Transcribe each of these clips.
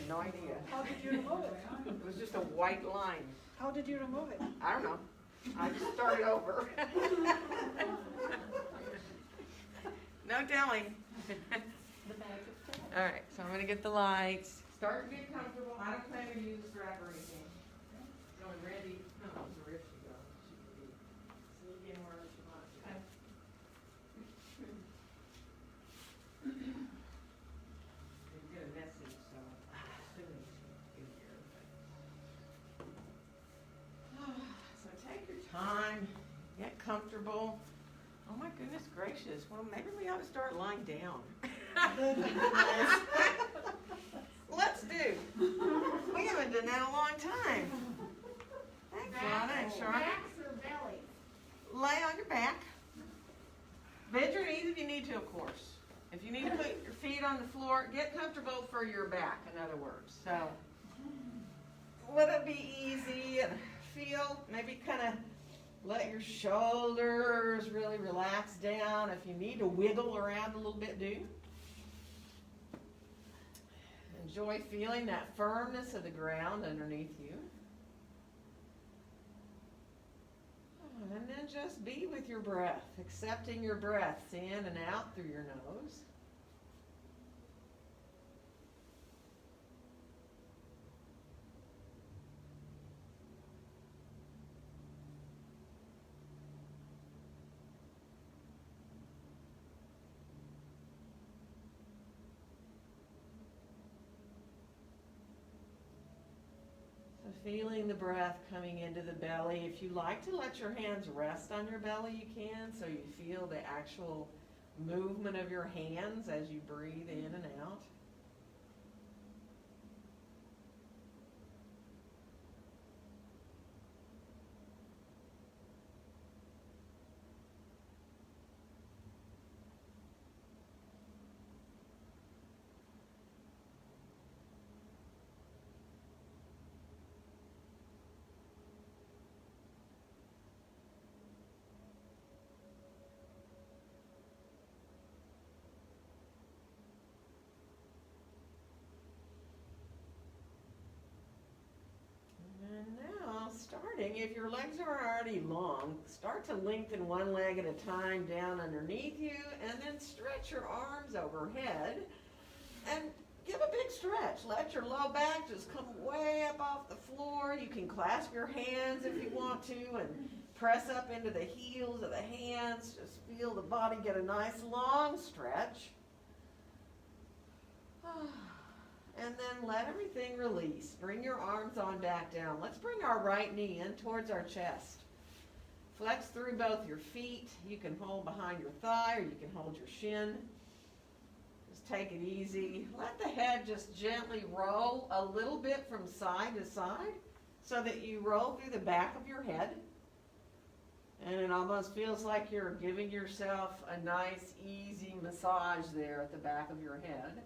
have no idea. How did you remove it? It was just a white line. How did you remove it? I don't know. I just started over. No telling. All right, so I'm going to get the lights. Start to get comfortable. I don't plan to use a strap or anything. So when Randy comes, or if she goes, she can be sneaking wherever she wants to. Didn't get a message, so I'm assuming she'll get here. So take your time, get comfortable. Oh my goodness gracious. Well, maybe we ought to start lying down. Let's do. We haven't done that in a long time. Thanks, Donna and Charlotte. Backs or bellies? Lay on your back. Bend your knees if you need to, of course. If you need to put your feet on the floor, get comfortable for your back, in other words. So let it be easy and feel, maybe kind of let your shoulders really relax down. If you need to wiggle around a little bit, do. Enjoy feeling that firmness of the ground underneath you. And then just be with your breath, accepting your breaths in and out through your nose. Feeling the breath coming into the belly. If you like to let your hands rest on your belly, you can, so you feel the actual movement of your hands as you breathe in and out. Starting, if your legs are already long, start to lengthen one leg at a time down underneath you, and then stretch your arms overhead and give a big stretch. Let your low back just come way up off the floor. You can clasp your hands if you want to and press up into the heels of the hands. Just feel the body get a nice long stretch. And then let everything release. Bring your arms on back down. Let's bring our right knee in towards our chest. Flex through both your feet. You can hold behind your thigh or you can hold your shin. Just take it easy. Let the head just gently roll a little bit from side to side so that you roll through the back of your head. And it almost feels like you're giving yourself a nice, easy massage there at the back of your head.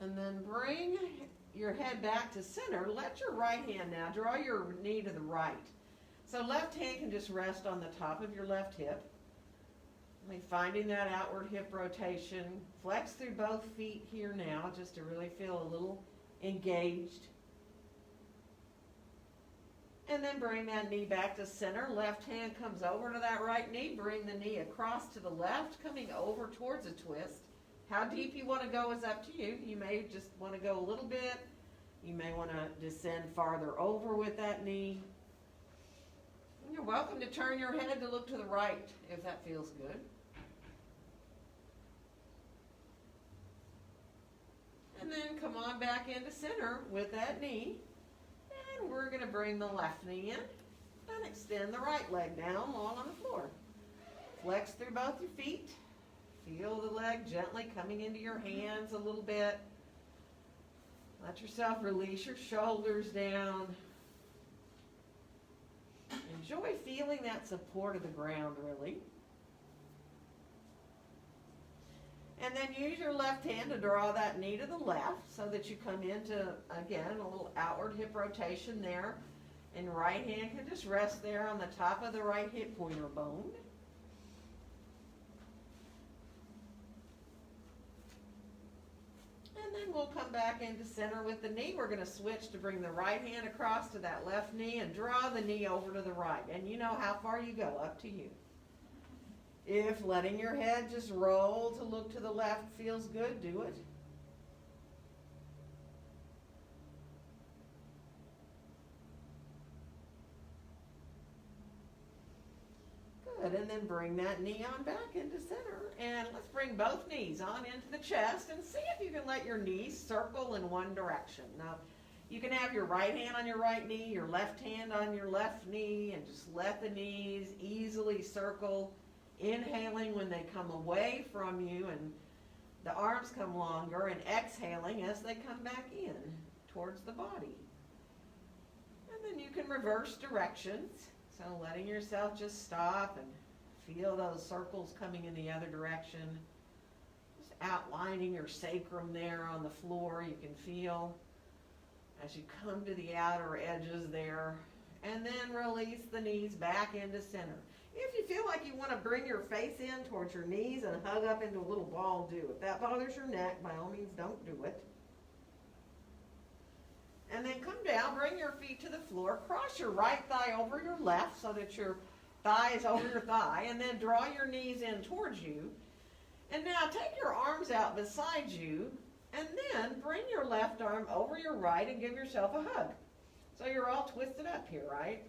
And then bring your head back to center. Let your right hand now draw your knee to the right. So left hand can just rest on the top of your left hip. Finding that outward hip rotation. Flex through both feet here now just to really feel a little engaged. And then bring that knee back to center. Left hand comes over to that right knee. Bring the knee across to the left, coming over towards a twist. How deep you want to go is up to you. You may just want to go a little bit. You may want to descend farther over with that knee. And you're welcome to turn your head to look to the right if that feels good. And then come on back into center with that knee. And we're going to bring the left knee in and extend the right leg down long on the floor. Flex through both your feet. Feel the leg gently coming into your hands a little bit. Let yourself release your shoulders down. Enjoy feeling that support of the ground, really. And then use your left hand to draw that knee to the left so that you come into, again, a little outward hip rotation there. And right hand can just rest there on the top of the right hip pointer bone. we'll come back into center with the knee. We're going to switch to bring the right hand across to that left knee and draw the knee over to the right. And you know how far you go, up to you. If letting your head just roll to look to the left feels good, do it. Good, and then bring that knee on back into center. And let's bring both knees on into the chest and see if you can let your knees circle in one direction. Now, you can have your right hand on your right knee, your left hand on your left knee, and just let the knees easily circle, inhaling when they come away from you and the arms come longer, and exhaling as they come back in towards the body. And then you can reverse directions. So letting yourself just stop and feel those circles coming in the other direction. Just outlining your sacrum there on the floor. You can feel as you come to the outer edges there. And then release the knees back into center. If you feel like you want to bring your face in towards your knees and hug up into a little ball, do. If that bothers your neck, by all means, don't do it. And then come down, bring your feet to the floor, cross your right thigh over your left so that your thigh is over your thigh, and then draw your knees in towards you. And now take your arms out beside you, and then bring your left arm over your right and give yourself a hug. So you're all twisted up here, right?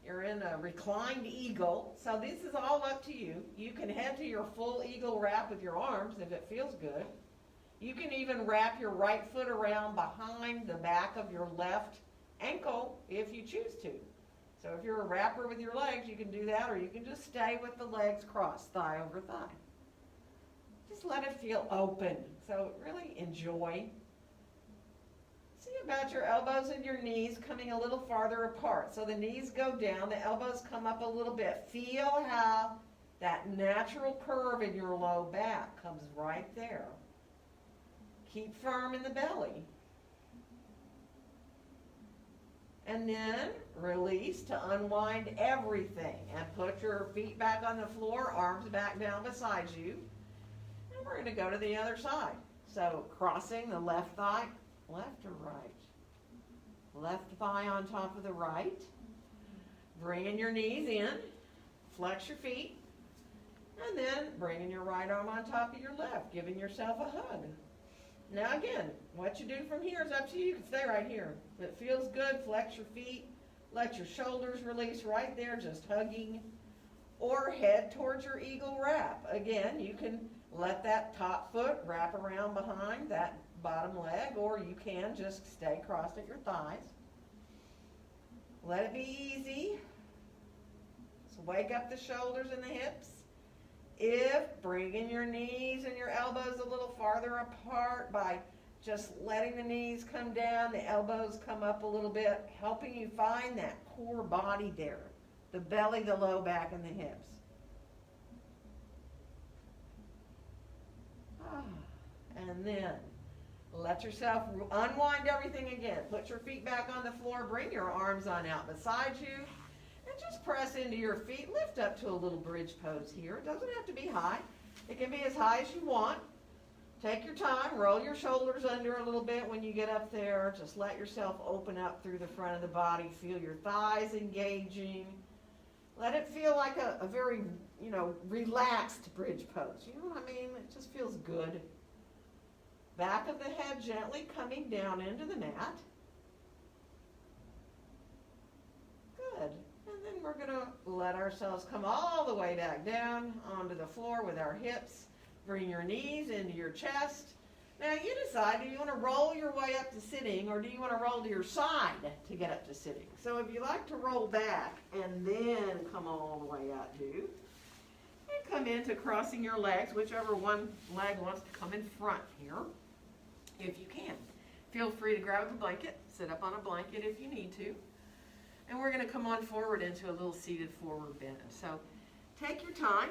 You're in a reclined eagle, so this is all up to you. You can head to your full eagle wrap with your arms if it feels good. You can even wrap your right foot around behind the back of your left ankle if you choose to. So if you're a wrapper with your legs, you can do that, or you can just stay with the legs crossed, thigh over thigh. Just let it feel open. So really enjoy. See about your elbows and your knees coming a little farther apart. So the knees go down, the elbows come up a little bit. Feel how that natural curve in your low back comes right there. Keep firm in the belly. And then release to unwind everything. And put your feet back on the floor, arms back down beside you. And we're going to go to the other side. So crossing the left thigh, left or right? Left thigh on top of the right. Bringing your knees in. Flex your feet. And then bringing your right arm on top of your left, giving yourself a hug. Now again, what you do from here is up to you. You can stay right here. If it feels good, flex your feet. Let your shoulders release right there, just hugging. Or head towards your eagle wrap. Again, you can let that top foot wrap around behind that bottom leg, or you can just stay crossed at your thighs. Let it be easy. So wake up the shoulders and the hips. If bringing your knees and your elbows a little farther apart by just letting the knees come down, the elbows come up a little bit, helping you find that core body there, the belly, the low back, and the hips. And then let yourself unwind everything again. Put your feet back on the floor, bring your arms on out beside you. And just press into your feet. Lift up to a little bridge pose here. It doesn't have to be high. It can be as high as you want. Take your time. Roll your shoulders under a little bit when you get up there. Just let yourself open up through the front of the body. Feel your thighs engaging. Let it feel like a very, relaxed bridge pose. You know what I mean? It just feels good. Back of the head gently coming down into the mat. Good. And then we're going to let ourselves come all the way back down onto the floor with our hips. Bring your knees into your chest. Now you decide, do you want to roll your way up to sitting, or do you want to roll to your side to get up to sitting? So if you like to roll back and then come all the way out, do. And come into crossing your legs, whichever one leg wants to come in front here, if you can. Feel free to grab a blanket, sit up on a blanket if you need to. And we're going to come on forward into a little seated forward bend. So take your time.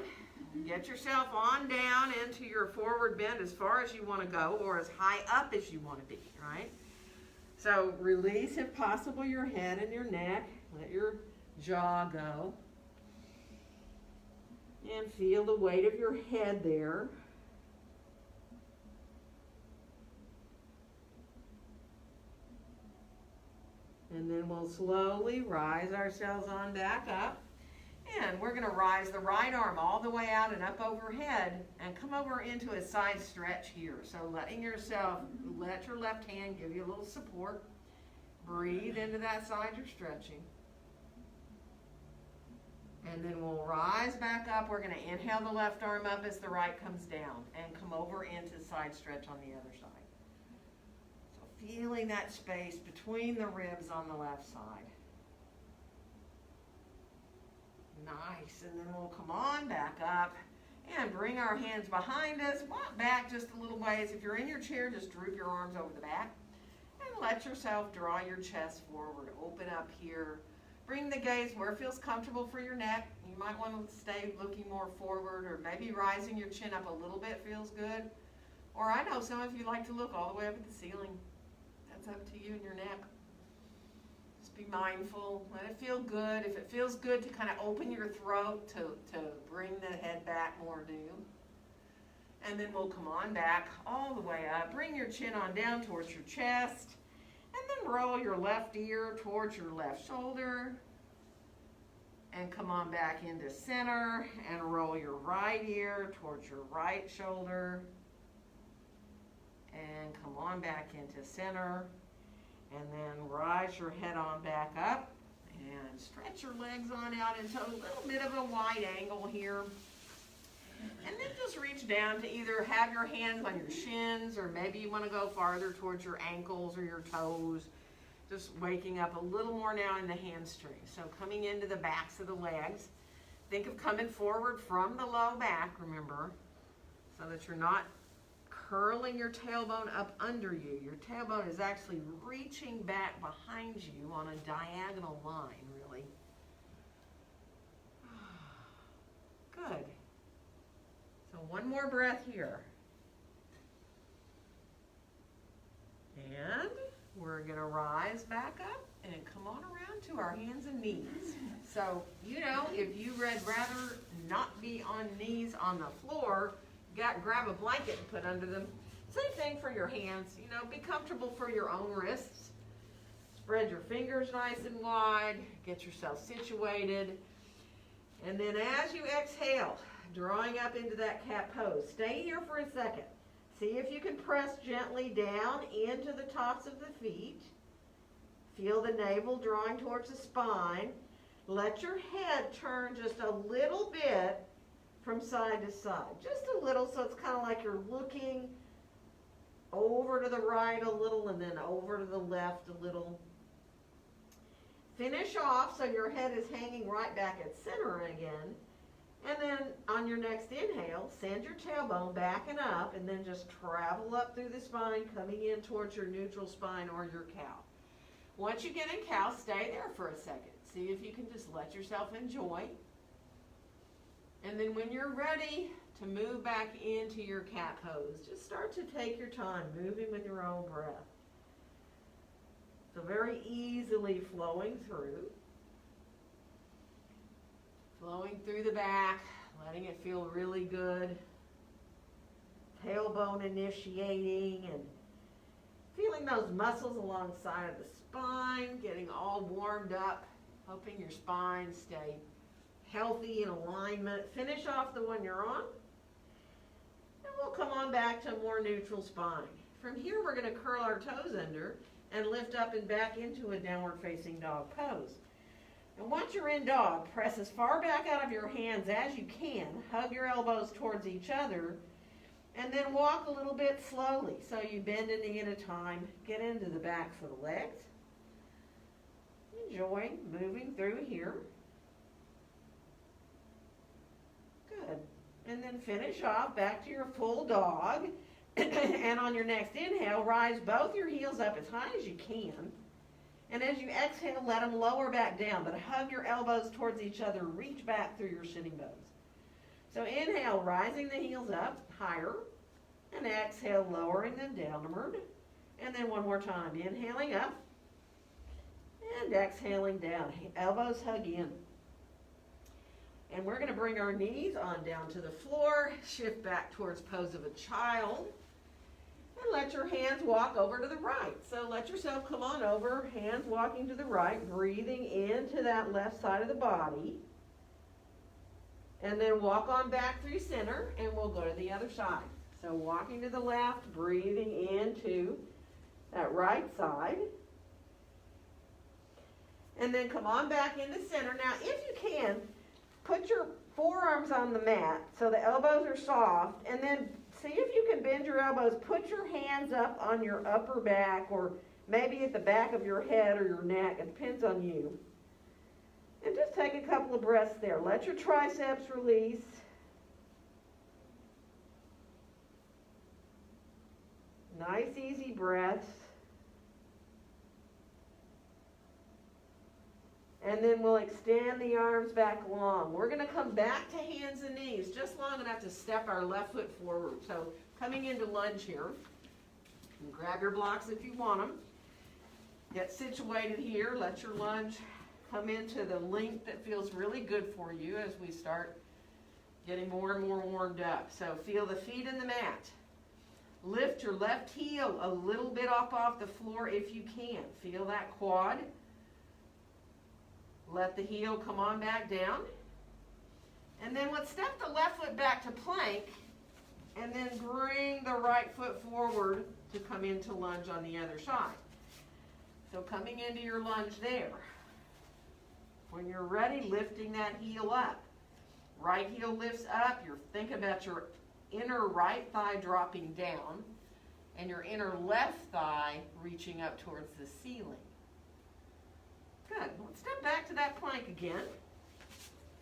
Get yourself on down into your forward bend as far as you want to go, or as high up as you want to be, right? So release, if possible, your head and your neck. Let your jaw go. And feel the weight of your head there. And then we'll slowly rise ourselves on back up. And we're going to rise the right arm all the way out and up overhead and come over into a side stretch here. So let your left hand give you a little support. Breathe into that side you're stretching. And then we'll rise back up. We're going to inhale the left arm up as the right comes down and come over into side stretch on the other side. So feeling that space between the ribs on the left side. Nice. And then we'll come on back up and bring our hands behind us. Walk back just a little ways. If you're in your chair, just droop your arms over the back and let yourself draw your chest forward. Open up here. Bring the gaze where it feels comfortable for your neck. You might want to stay looking more forward, or maybe rising your chin up a little bit feels good. Or I know some of you like to look all the way up at the ceiling. That's up to you and your neck. Just be mindful. Let it feel good. If it feels good to kind of open your throat to bring the head back, more do. And then we'll come on back all the way up. Bring your chin on down towards your chest. And then roll your left ear towards your left shoulder. And come on back into center. And roll your right ear towards your right shoulder. And come on back into center. And then rise your head on back up. And stretch your legs on out into a little bit of a wide angle here. And then just reach down to either have your hands on your shins, or maybe you want to go farther towards your ankles or your toes. Just waking up a little more now in the hamstring. So coming into the backs of the legs. Think of coming forward from the low back, remember, so that you're not curling your tailbone up under you. Your tailbone is actually reaching back behind you on a diagonal line, really. Good. So one more breath here. And we're going to rise back up and come on around to our hands and knees. So, if you would rather not be on knees on the floor, grab a blanket and put under them. Same thing for your hands. Be comfortable for your own wrists. Spread your fingers nice and wide. Get yourself situated. And then as you exhale, drawing up into that cat pose, stay here for a second. See if you can press gently down into the tops of the feet. Feel the navel drawing towards the spine. Let your head turn just a little bit from side to side. Just a little, so it's kind of like you're looking over to the right a little and then over to the left a little. Finish off so your head is hanging right back at center again. And then on your next inhale, send your tailbone back and up, and then just travel up through the spine, coming in towards your neutral spine or your cow. Once you get in cow, stay there for a second. See if you can just let yourself enjoy. And then when you're ready to move back into your cat pose, just start to take your time, moving with your own breath. So very easily flowing through. Flowing through the back, letting it feel really good. Tailbone initiating and feeling those muscles alongside of the spine, getting all warmed up, hoping your spine stay healthy in alignment. Finish off the one you're on. And we'll come on back to a more neutral spine. From here, we're going to curl our toes under and lift up and back into a downward facing dog pose. And once you're in dog, press as far back out of your hands as you can. Hug your elbows towards each other. And then walk a little bit slowly. So you bend a knee at a time. Get into the backs of the legs. Enjoy moving through here. Good. And then finish off back to your full dog. And on your next inhale, rise both your heels up as high as you can. And as you exhale, let them lower back down, but hug your elbows towards each other. Reach back through your sitting bones. So inhale, rising the heels up higher, and exhale, lowering them downward. And then one more time, inhaling up, and exhaling down. Elbows hug in. And we're going to bring our knees on down to the floor, shift back towards pose of a child. And let your hands walk over to the right. So let yourself come on over, hands walking to the right, breathing into that left side of the body. And then walk on back through center, and we'll go to the other side. So walking to the left, breathing into that right side. And then come on back into center. Now, if you can, put your forearms on the mat so the elbows are soft, and then see if you can bend your elbows. Put your hands up on your upper back, or maybe at the back of your head or your neck. It depends on you. And just take a couple of breaths there. Let your triceps release. Nice, easy breaths. And then we'll extend the arms back long. We're going to come back to hands and knees just long enough to step our left foot forward. So coming into lunge here. And grab your blocks if you want them. Get situated here. Let your lunge come into the length that feels really good for you as we start getting more and more warmed up. So feel the feet in the mat. Lift your left heel a little bit off the floor if you can. Feel that quad. Let the heel come on back down. And then let's step the left foot back to plank and then bring the right foot forward to come into lunge on the other side. So coming into your lunge there. When you're ready, lifting that heel up. Right heel lifts up. You're thinking about your inner right thigh dropping down and your inner left thigh reaching up towards the ceiling. Good. Let's step back to that plank again.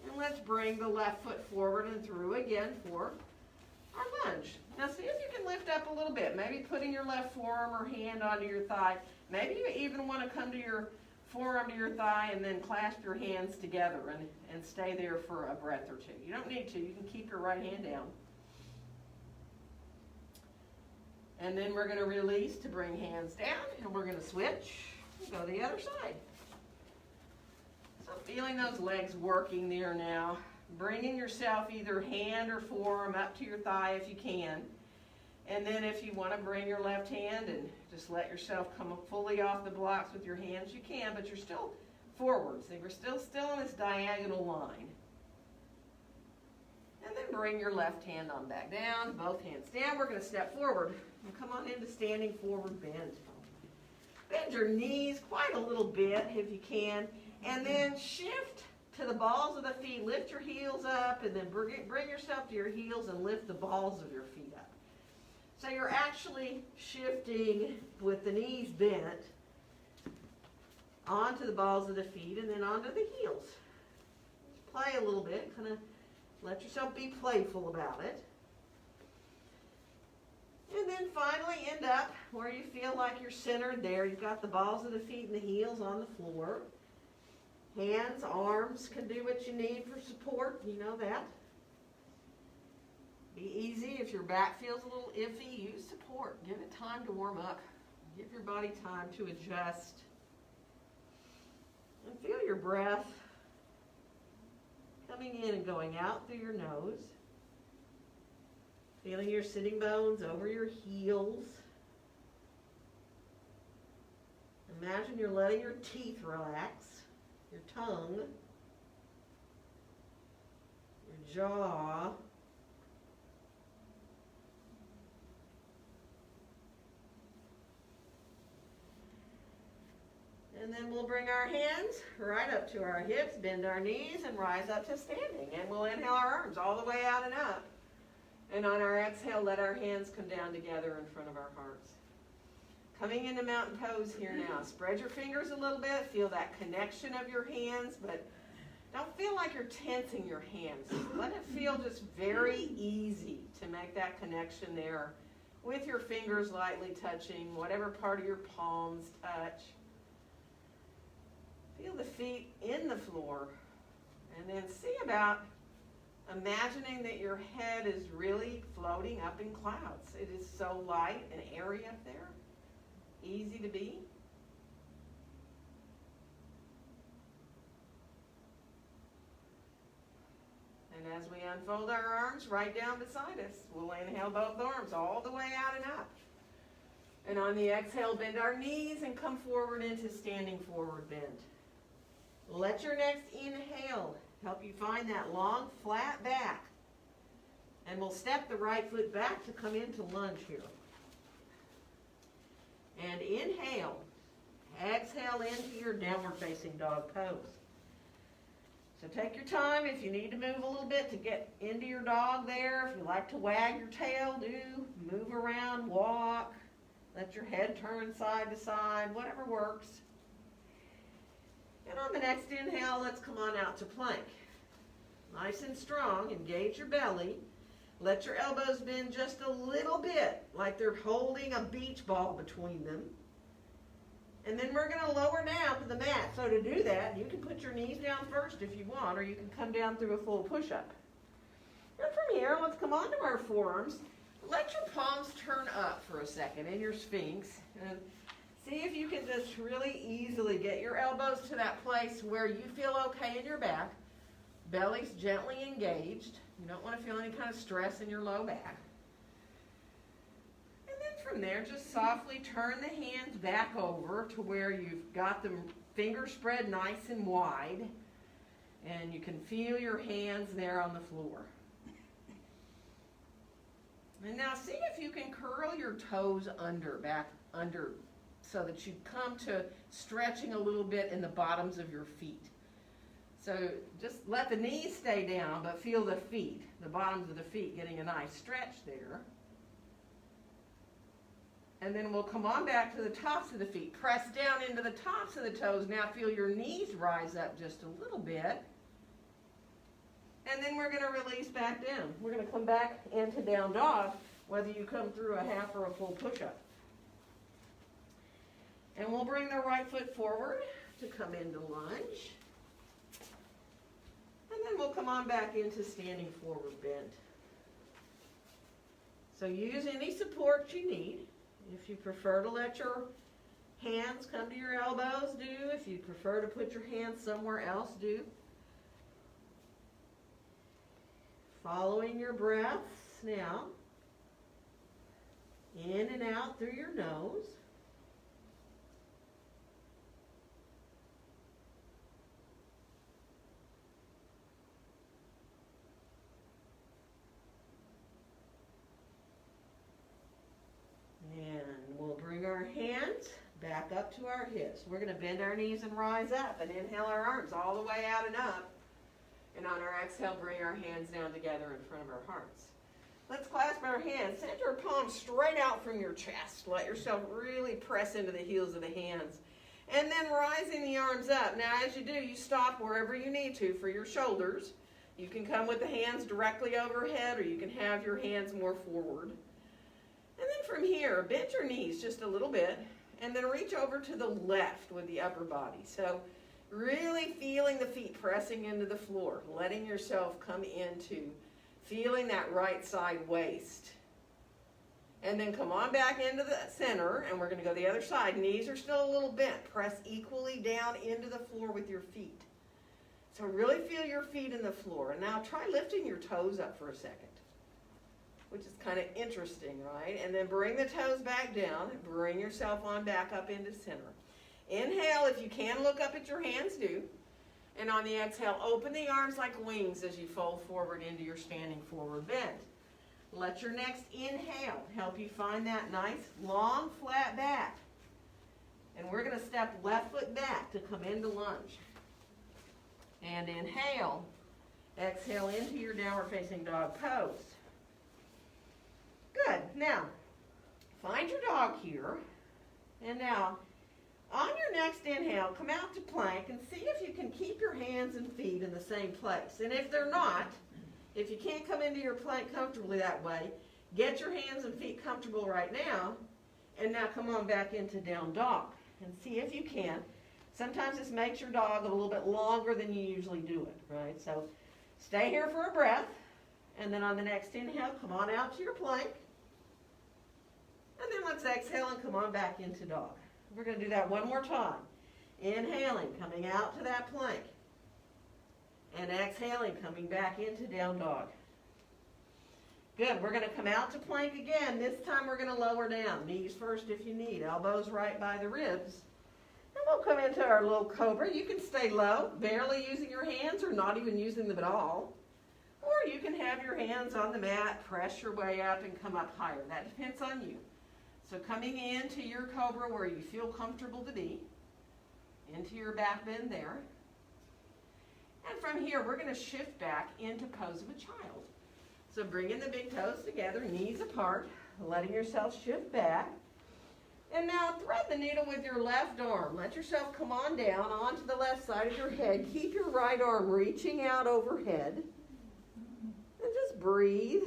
And let's bring the left foot forward and through again for our lunge. Now see if you can lift up a little bit. Maybe putting your left forearm or hand onto your thigh. Maybe you even want to come to your forearm to your thigh and then clasp your hands together and stay there for a breath or two. You don't need to. You can keep your right hand down. And then we're going to release to bring hands down, and we're going to switch and go to the other side. So feeling those legs working there now. Bringing yourself either hand or forearm up to your thigh if you can. And then if you want to bring your left hand and just let yourself come fully off the blocks with your hands, you can, but you're still forward. So we're still in this diagonal line. And then bring your left hand on back down, both hands down. We're going to step forward and come on into standing forward bend. Bend your knees quite a little bit if you can, and then shift to the balls of the feet. Lift your heels up, and then bring yourself to your heels and lift the balls of your feet up. So you're actually shifting with the knees bent onto the balls of the feet and then onto the heels. Just play a little bit, kind of let yourself be playful about it. And then finally end up where you feel like you're centered there. You've got the balls of the feet and the heels on the floor. Hands, arms can do what you need for support. You know that. Be easy. If your back feels a little iffy, use support. Give it time to warm up. Give your body time to adjust. And feel your breath coming in and going out through your nose. Feeling your sitting bones over your heels. Imagine you're letting your teeth relax, your tongue, your jaw. And then we'll bring our hands right up to our hips, bend our knees, and rise up to standing. And we'll inhale our arms all the way out and up. And on our exhale, let our hands come down together in front of our hearts. Coming into mountain pose here now. Spread your fingers a little bit. Feel that connection of your hands, but don't feel like you're tensing your hands. Let it feel just very easy to make that connection there with your fingers lightly touching, whatever part of your palms touch. Feel the feet in the floor, and then see about imagining that your head is really floating up in clouds. It is so light and airy up there, easy to be. And as we unfold our arms right down beside us, we'll inhale both arms all the way out and up. And on the exhale, bend our knees and come forward into standing forward bend. Let your next inhale help you find that long, flat back. And we'll step the right foot back to come into lunge here. And inhale. Exhale into your downward facing dog pose. So take your time if you need to move a little bit to get into your dog there. If you like to wag your tail, do. Move around, walk. Let your head turn side to side, whatever works. And on the next inhale, let's come on out to plank. Nice and strong, engage your belly. Let your elbows bend just a little bit, like they're holding a beach ball between them. And then we're going to lower down to the mat. So to do that, you can put your knees down first if you want, or you can come down through a full push-up. And from here, let's come onto our forearms. Let your palms turn up for a second in your Sphinx. And see if you can just really easily get your elbows to that place where you feel okay in your back. Belly's gently engaged. You don't want to feel any kind of stress in your low back. And then from there, just softly turn the hands back over to where you've got them fingers spread nice and wide. And you can feel your hands there on the floor. And now see if you can curl your toes back under, so that you come to stretching a little bit in the bottoms of your feet. So just let the knees stay down, but feel the feet, the bottoms of the feet, getting a nice stretch there. And then we'll come on back to the tops of the feet. Press down into the tops of the toes. Now feel your knees rise up just a little bit. And then we're going to release back down. We're going to come back into down dog, whether you come through a half or a full push-up. And we'll bring the right foot forward to come into lunge. And then we'll come on back into standing forward bend. So use any support you need. If you prefer to let your hands come to your elbows, do. If you prefer to put your hands somewhere else, do. Following your breaths now. In and out through your nose. And we'll bring our hands back up to our hips. We're going to bend our knees and rise up and inhale our arms all the way out and up. And on our exhale, bring our hands down together in front of our hearts. Let's clasp our hands. Send your palms straight out from your chest. Let yourself really press into the heels of the hands. And then rising the arms up. Now as you do, you stop wherever you need to for your shoulders. You can come with the hands directly overhead, or you can have your hands more forward. And then from here, bend your knees just a little bit, and then reach over to the left with the upper body. So really feeling the feet pressing into the floor, letting yourself come into feeling that right side waist. And then come on back into the center, and we're going to go the other side. Knees are still a little bent. Press equally down into the floor with your feet. So really feel your feet in the floor. And now try lifting your toes up for a second, which is kind of interesting, right? And then bring the toes back down and bring yourself on back up into center. Inhale, if you can look up at your hands, do. And on the exhale, open the arms like wings as you fold forward into your standing forward bend. Let your next inhale help you find that nice, long, flat back. And we're going to step left foot back to come into lunge. And inhale. Exhale into your downward facing dog pose. Good. Now, find your dog here. And now, on your next inhale, come out to plank and see if you can keep your hands and feet in the same place. And if they're not, if you can't come into your plank comfortably that way, get your hands and feet comfortable right now. And now come on back into down dog and see if you can. Sometimes this makes your dog a little bit longer than you usually do it, right? So stay here for a breath. And then on the next inhale, come on out to your plank. And then let's exhale and come on back into dog. We're going to do that one more time. Inhaling, coming out to that plank. And exhaling, coming back into down dog. Good, we're going to come out to plank again. This time we're going to lower down. Knees first if you need, elbows right by the ribs. And we'll come into our little cobra. You can stay low, barely using your hands or not even using them at all. Or you can have your hands on the mat, press your way up and come up higher. That depends on you. So coming into your cobra where you feel comfortable to be, into your back bend there. And from here we're going to shift back into pose of a child. So bringing the big toes together, knees apart, letting yourself shift back. And now thread the needle with your left arm. Let yourself come on down onto the left side of your head. Keep your right arm reaching out overhead. And just breathe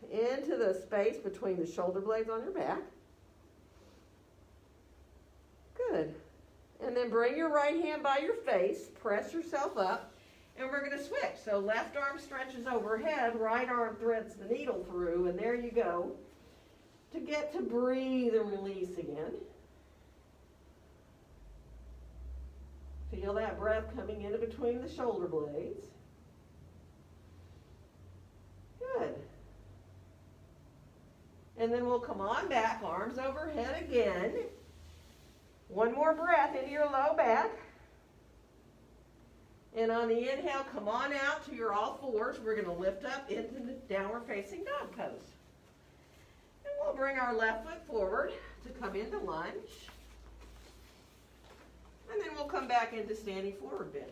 into the space between the shoulder blades on your back. Good. And then bring your right hand by your face. Press yourself up. And we're going to switch. So left arm stretches overhead, right arm threads the needle through, and there you go. To get to breathe and release again. Feel that breath coming in between the shoulder blades. Good. And then we'll come on back, arms overhead again. One more breath into your low back. And on the inhale, come on out to your all fours. We're going to lift up into the downward facing dog pose. And we'll bring our left foot forward to come into lunge. And then we'll come back into standing forward bend.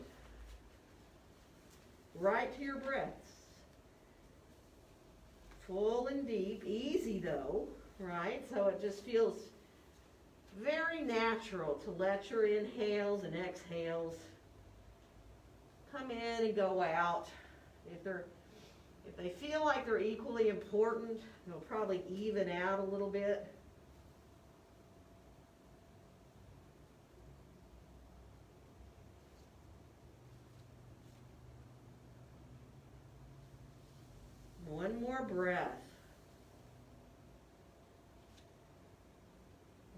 Right to your breaths. Full and deep, easy though, right? So it just feels very natural to let your inhales and exhales come in and go out. If they feel like they're equally important, they'll probably even out a little bit. One more breath.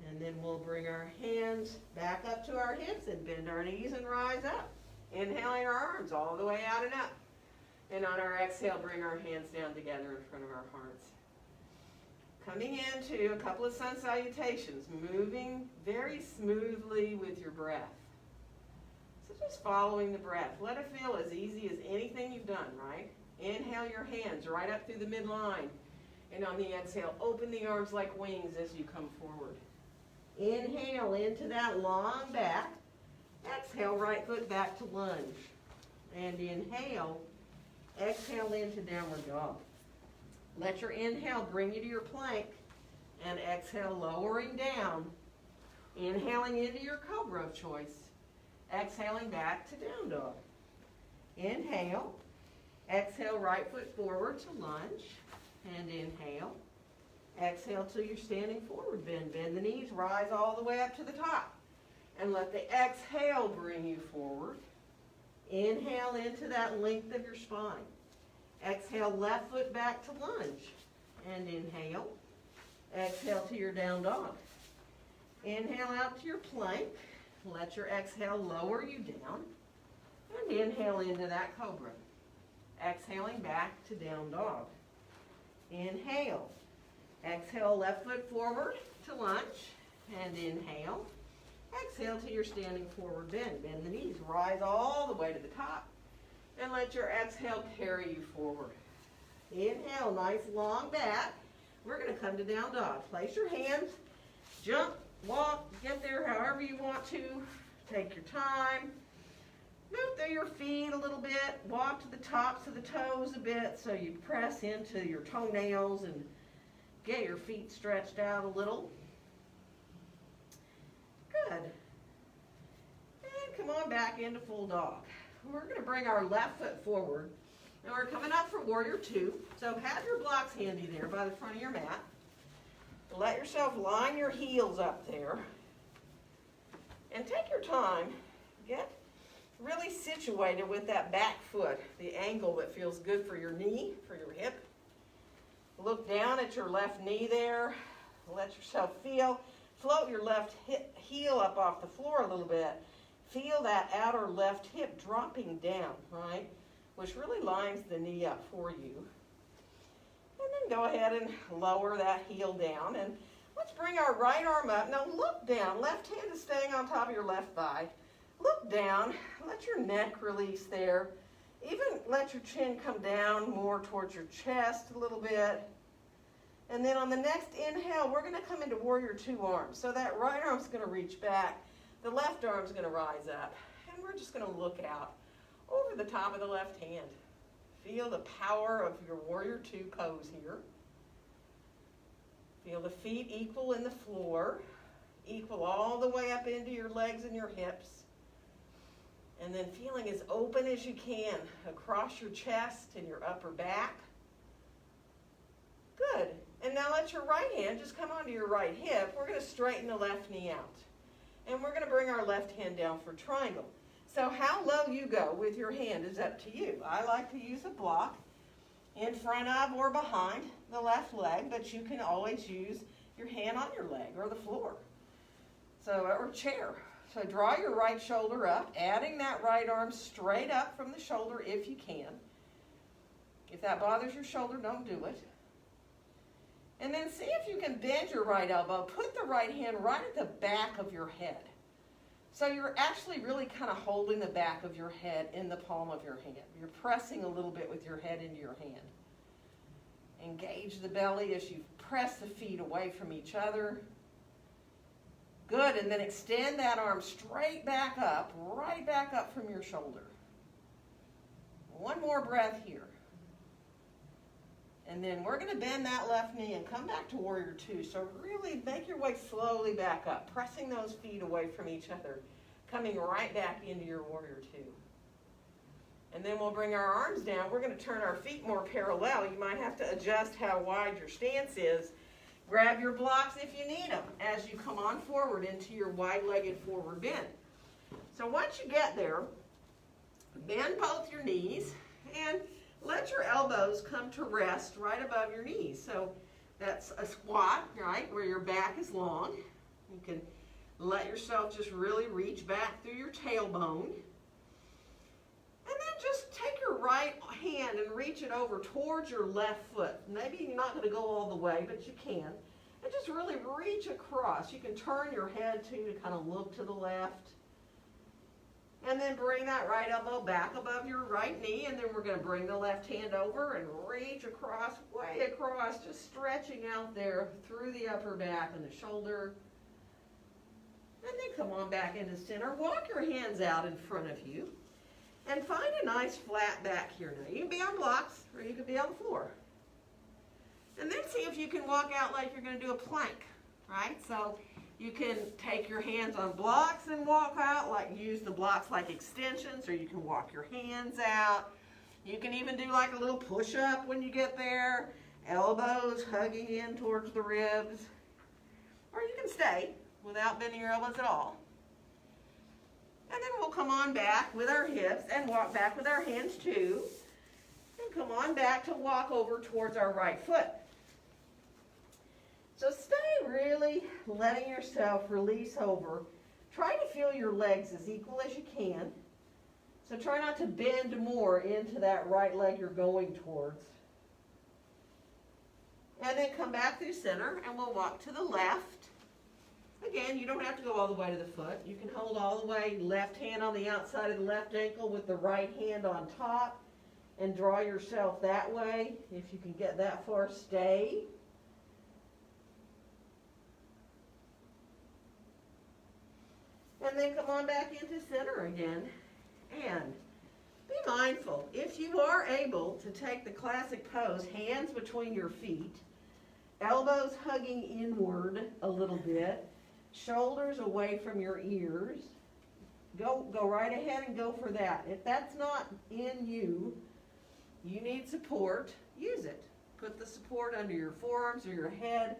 And then we'll bring our hands back up to our hips and bend our knees and rise up. Inhaling our arms all the way out and up. And on our exhale, bring our hands down together in front of our hearts. Coming into a couple of sun salutations, moving very smoothly with your breath. So just following the breath. Let it feel as easy as anything you've done, right? Inhale your hands right up through the midline. And on the exhale, open the arms like wings as you come forward. Inhale into that long back. Exhale, right foot back to lunge. And inhale, exhale into downward dog. Let your inhale bring you to your plank. And exhale, lowering down. Inhaling into your cobra of choice. Exhaling back to down dog. Inhale. Exhale, right foot forward to lunge. And inhale. Exhale till you're standing forward bend. Bend the knees, rise all the way up to the top. And let the exhale bring you forward. Inhale into that length of your spine. Exhale, left foot back to lunge. And inhale. Exhale to your down dog. Inhale out to your plank. Let your exhale lower you down. And inhale into that cobra. Exhaling back to down dog. Inhale. Exhale, left foot forward to lunge. And inhale. Exhale to your standing forward bend. Bend the knees. Rise all the way to the top. And let your exhale carry you forward. Inhale, nice long back. We're going to come to down dog. Place your hands. Jump, walk, get there however you want to. Take your time. Move through your feet a little bit. Walk to the tops of the toes a bit so you press into your toenails and get your feet stretched out a little. Good. And come on back into full dog. We're going to bring our left foot forward. And we're coming up for warrior two. So have your blocks handy there by the front of your mat. Let yourself line your heels up there. And take your time. Get really situated with that back foot, the angle that feels good for your knee, for your hip. Look down at your left knee there. Let yourself feel. Float your left heel up off the floor a little bit. Feel that outer left hip dropping down, right? Which really lines the knee up for you. And can go ahead and lower that heel down, and let's bring our right arm up. Now look down. Left hand is staying on top of your left thigh. Look down. Let your neck release there. Even let your chin come down more towards your chest a little bit. And then on the next inhale, we're going to come into warrior two arms. So that right arm's going to reach back. The left arm's going to rise up. And we're just going to look out over the top of the left hand. Feel the power of your warrior two pose here. Feel the feet equal in the floor. Equal all the way up into your legs and your hips. And then feeling as open as you can across your chest and your upper back. Good. And now let your right hand just come onto your right hip. We're going to straighten the left knee out. And we're going to bring our left hand down for triangle. So how low you go with your hand is up to you. I like to use a block in front of or behind the left leg, but you can always use your hand on your leg or the floor. Or chair. So draw your right shoulder up, adding that right arm straight up from the shoulder if you can. If that bothers your shoulder, don't do it. And then see if you can bend your right elbow. Put the right hand right at the back of your head. So you're actually really kind of holding the back of your head in the palm of your hand. You're pressing a little bit with your head into your hand. Engage the belly as you press the feet away from each other. Good, and then extend that arm straight back up, right back up from your shoulder. One more breath here. And then we're going to bend that left knee and come back to warrior two. So really make your way slowly back up, pressing those feet away from each other, coming right back into your warrior two. And then we'll bring our arms down. We're going to turn our feet more parallel. You might have to adjust how wide your stance is. Grab your blocks if you need them as you come on forward into your wide-legged forward bend. So once you get there, bend both your knees and let your elbows come to rest right above your knees. So that's a squat, right, where your back is long. You can let yourself just really reach back through your tailbone. And then just take your right hand and reach it over towards your left foot. Maybe you're not going to go all the way, but you can. And just really reach across. You can turn your head too to kind of look to the left. And then bring that right elbow back above your right knee. And then we're going to bring the left hand over and reach across, way across, just stretching out there through the upper back and the shoulder. And then come on back into center. Walk your hands out in front of you. And find a nice flat back here now. You can be on blocks or you can be on the floor. And then see if you can walk out like you're going to do a plank, right? So you can take your hands on blocks and walk out, like use the blocks like extensions, or you can walk your hands out. You can even do like a little push-up when you get there, elbows hugging in towards the ribs. Or you can stay without bending your elbows at all. And then we'll come on back with our hips and walk back with our hands too. And come on back to walk over towards our right foot. So stay really letting yourself release over. Try to feel your legs as equal as you can. So try not to bend more into that right leg you're going towards. And then come back through center and we'll walk to the left. Again, you don't have to go all the way to the foot. You can hold all the way, left hand on the outside of the left ankle with the right hand on top and draw yourself that way. If you can get that far, stay. And then come on back into center again. And be mindful, if you are able to take the classic pose, hands between your feet, elbows hugging inward a little bit, shoulders away from your ears. Go right ahead and go for that. If that's not in you, you need support, use it. Put the support under your forearms or your head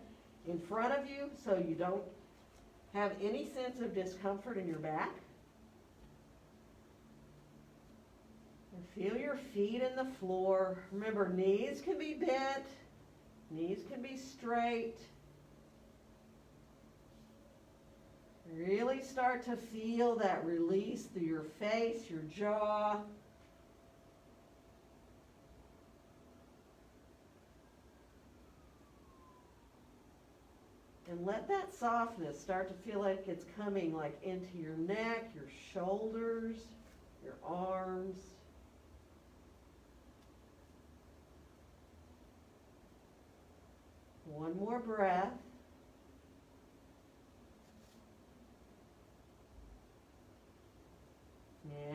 in front of you so you don't have any sense of discomfort in your back. And feel your feet in the floor. Remember, knees can be bent, knees can be straight. Really start to feel that release through your face, your jaw. And let that softness start to feel like it's coming like into your neck, your shoulders, your arms. One more breath.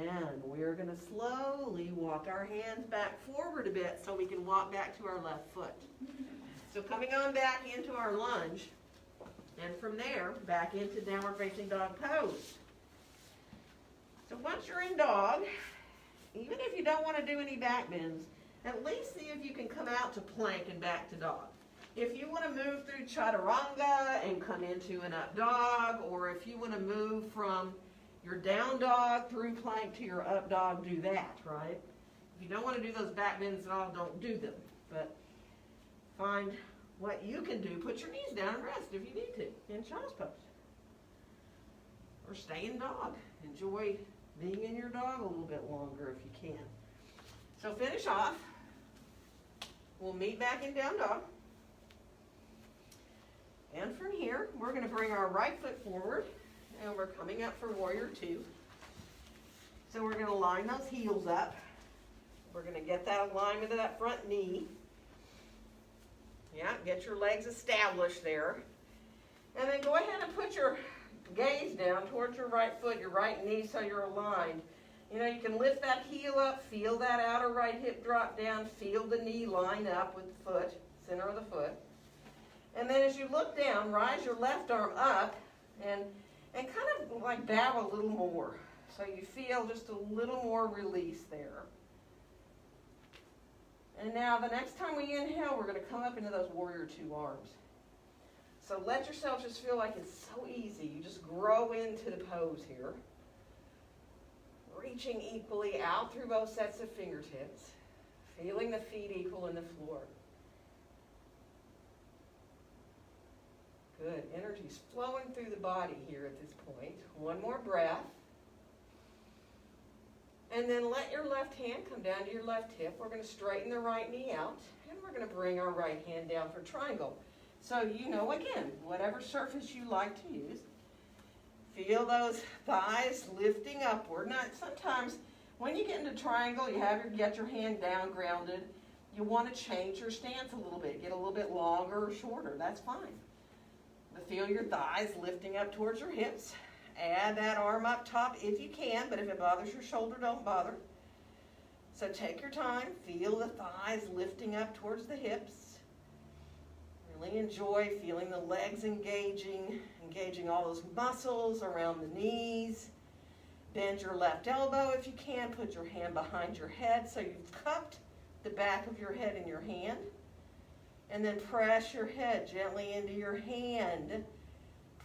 And we're going to slowly walk our hands back forward a bit so we can walk back to our left foot. So coming on back into our lunge, and from there, back into downward facing dog pose. So once you're in dog, even if you don't want to do any back bends, at least see if you can come out to plank and back to dog. If you want to move through chaturanga and come into an up dog, or if you want to move from your down dog through plank to your up dog, do that, right? If you don't want to do those back bends at all, don't do them. But find what you can do. Put your knees down and rest if you need to in child's pose. Or stay in dog. Enjoy being in your dog a little bit longer if you can. So finish off. We'll meet back in down dog. And from here, we're going to bring our right foot forward, and we're coming up for warrior two. So we're going to line those heels up. We're going to get that alignment of that front knee. Yeah, get your legs established there. And then go ahead and put your gaze down towards your right foot, your right knee, so you're aligned. You know, you can lift that heel up, feel that outer right hip drop down, feel the knee line up with the foot, center of the foot. And then as you look down, rise your left arm up and kind of like bow a little more. So you feel just a little more release there. And now the next time we inhale, we're going to come up into those warrior two arms. So let yourself just feel like it's so easy. You just grow into the pose here. Reaching equally out through both sets of fingertips. Feeling the feet equal in the floor. Good. Energy's flowing through the body here at this point. One more breath. And then let your left hand come down to your left hip. We're going to straighten the right knee out. And we're going to bring our right hand down for triangle. So you know, again, whatever surface you like to use. Feel those thighs lifting upward. Now, sometimes when you get into triangle, you get your hand down grounded. You want to change your stance a little bit. Get a little bit longer or shorter. That's fine. But feel your thighs lifting up towards your hips. Add that arm up top if you can, but if it bothers your shoulder, don't bother. So take your time. Feel the thighs lifting up towards the hips. Really enjoy feeling the legs engaging all those muscles around the knees. Bend your left elbow if you can. Put your hand behind your head so you've cupped the back of your head in your hand. And then press your head gently into your hand.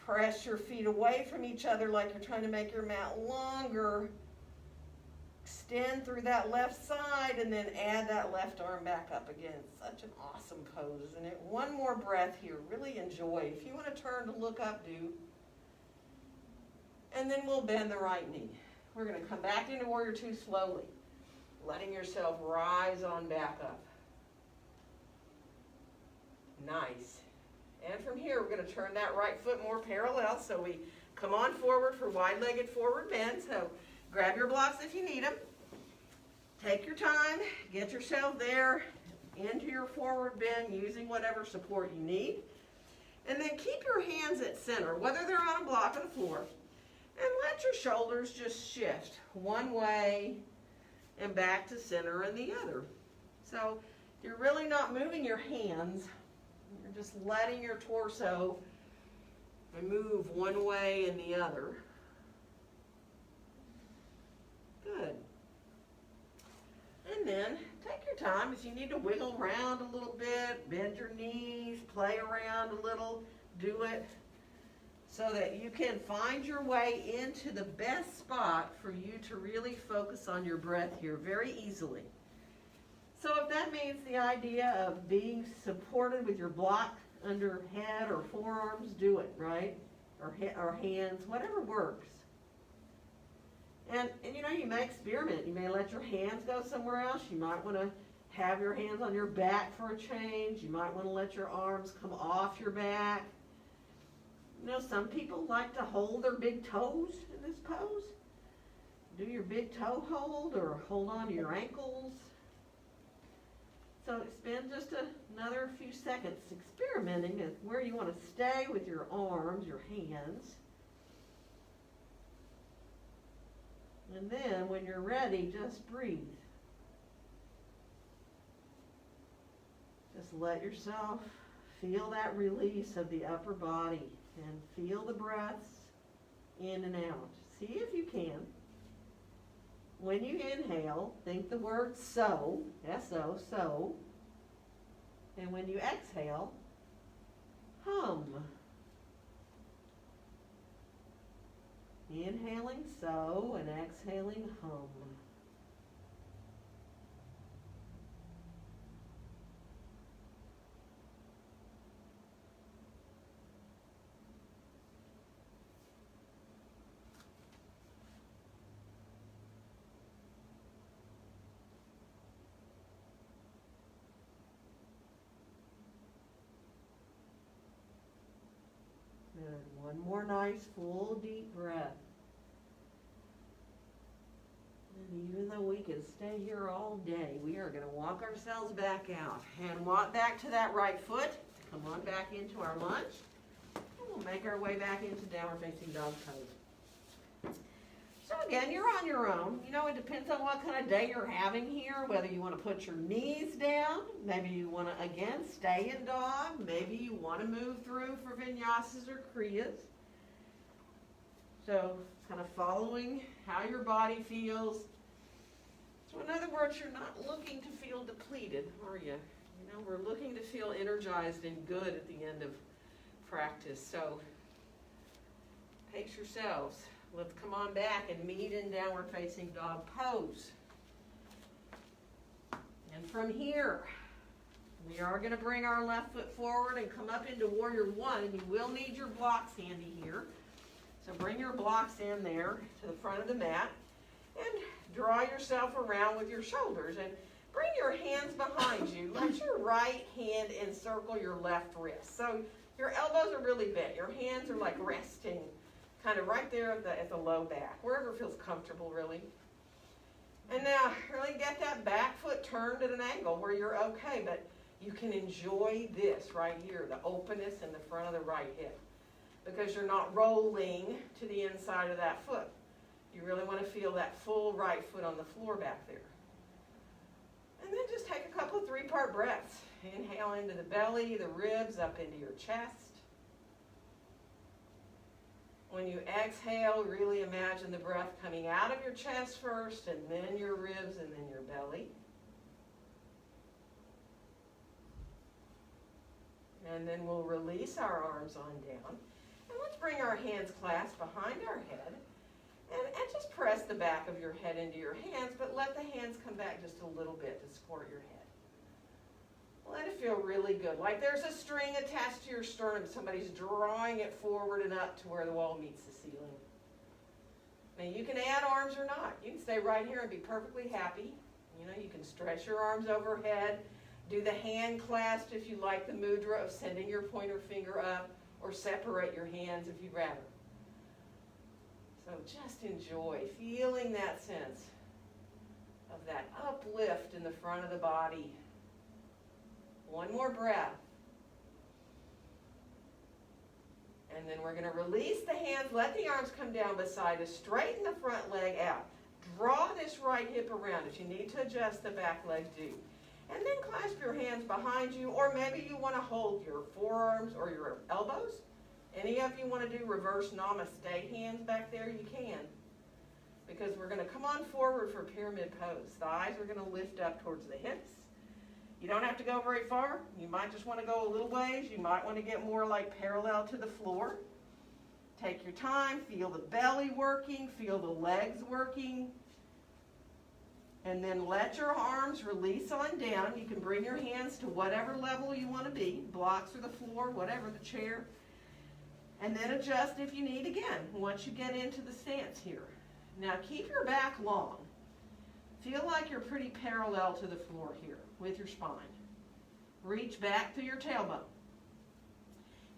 Press your feet away from each other like you're trying to make your mat longer. Extend through that left side and then add that left arm back up again. Such an awesome pose, isn't it? One more breath here. Really enjoy. If you want to turn to look up, do. And then we'll bend the right knee. We're going to come back into warrior two slowly, letting yourself rise on back up. Nice. And from here, we're going to turn that right foot more parallel. So we come on forward for wide-legged forward bend. So grab your blocks if you need them. Take your time. Get yourself there into your forward bend using whatever support you need. And then keep your hands at center, whether they're on a block or the floor. And let your shoulders just shift one way and back to center and the other. So you're really not moving your hands. You're just letting your torso move one way and the other. Good. And then take your time. If you need to wiggle around a little bit, bend your knees, play around a little, do it so that you can find your way into the best spot for you to really focus on your breath here very easily. So if that means the idea of being supported with your block under head or forearms, do it, right? Or hands, whatever works. And you know, you may experiment. You may let your hands go somewhere else. You might want to have your hands on your back for a change. You might want to let your arms come off your back. You know, some people like to hold their big toes in this pose. Do your big toe hold or hold on to your ankles. So spend just another few seconds experimenting with where you want to stay with your arms, your hands. And then when you're ready, just breathe. Just let yourself feel that release of the upper body and feel the breaths in and out. See if you can. When you inhale, think the word so, S-O, so. And when you exhale, hum. Inhaling so and exhaling hum. Good. One more nice full deep breath. And even though we can stay here all day, we are going to walk ourselves back out and walk back to that right foot. Come on back into our lunge. And we'll make our way back into downward facing dog pose. So again, you're on your own. You know, it depends on what kind of day you're having here, whether you want to put your knees down, maybe you want to, again, stay in dog, maybe you want to move through for vinyasas or kriyas. So kind of following how your body feels. So in other words, you're not looking to feel depleted, are you? You know, we're looking to feel energized and good at the end of practice. So pace yourselves. Let's come on back and meet in downward facing dog pose. And from here, we are going to bring our left foot forward and come up into warrior one. And you will need your blocks handy here. So bring your blocks in there to the front of the mat and draw yourself around with your shoulders. And bring your hands behind you. Let your right hand encircle your left wrist. So your elbows are really bent. Your hands are like resting kind of right there at the low back, wherever feels comfortable, really. And now, really get that back foot turned at an angle where you're okay, but you can enjoy this right here, the openness in the front of the right hip, because you're not rolling to the inside of that foot. You really want to feel that full right foot on the floor back there. And then just take a couple of three-part breaths. Inhale into the belly, the ribs, up into your chest. When you exhale, really imagine the breath coming out of your chest first, and then your ribs, and then your belly. And then we'll release our arms on down. And let's bring our hands clasped behind our head. And just press the back of your head into your hands, but let the hands come back just a little bit to support your head. Let it feel really good. Like there's a string attached to your sternum. Somebody's drawing it forward and up to where the wall meets the ceiling. Now you can add arms or not. You can stay right here and be perfectly happy. You know, you can stretch your arms overhead. Do the hand clasp if you like the mudra of sending your pointer finger up, or separate your hands if you'd rather. So just enjoy feeling that sense of that uplift in the front of the body. One more breath. And then we're going to release the hands. Let the arms come down beside us. Straighten the front leg out. Draw this right hip around. If you need to adjust the back leg, do. And then clasp your hands behind you, or maybe you want to hold your forearms or your elbows. Any of you want to do reverse namaste hands back there, you can. Because we're going to come on forward for pyramid pose. Thighs are going to lift up towards the hips. You don't have to go very far. You might just want to go a little ways. You might want to get more like parallel to the floor. Take your time. Feel the belly working. Feel the legs working. And then let your arms release on down. You can bring your hands to whatever level you want to be. Blocks or the floor, whatever, the chair. And then adjust if you need again once you get into the stance here. Now keep your back long. Feel like you're pretty parallel to the floor here with your spine. Reach back through your tailbone.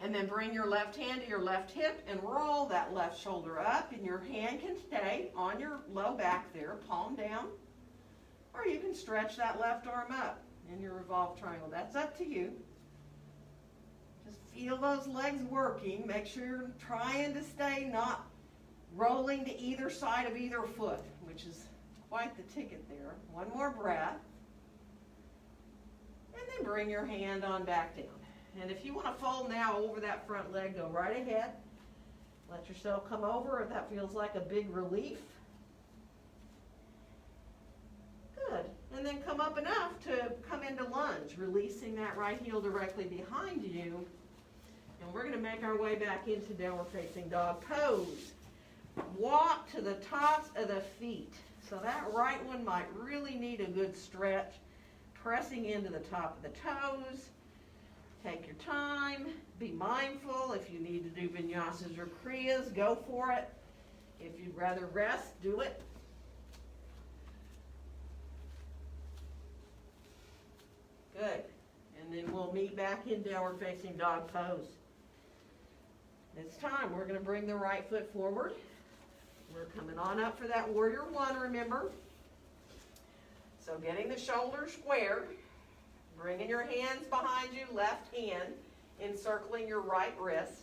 And then bring your left hand to your left hip and roll that left shoulder up, and your hand can stay on your low back there, palm down. Or you can stretch that left arm up in your revolved triangle. That's up to you. Just feel those legs working. Make sure you're trying to stay not rolling to either side of either foot, which is quite the ticket there. One more breath. And then bring your hand on back down. And if you want to fold now over that front leg, go right ahead. Let yourself come over if that feels like a big relief. Good. And then come up enough to come into lunge, releasing that right heel directly behind you. And we're going to make our way back into downward facing dog pose. Walk to the tops of the feet. So that right one might really need a good stretch. Pressing into the top of the toes. Take your time. Be mindful. If you need to do vinyasas or kriyas, go for it. If you'd rather rest, do it. Good. And then we'll meet back in downward facing dog pose. This time we're going to bring the right foot forward. We're coming on up for that warrior one, remember? So getting the shoulders square, bringing your hands behind you, left hand, encircling your right wrist.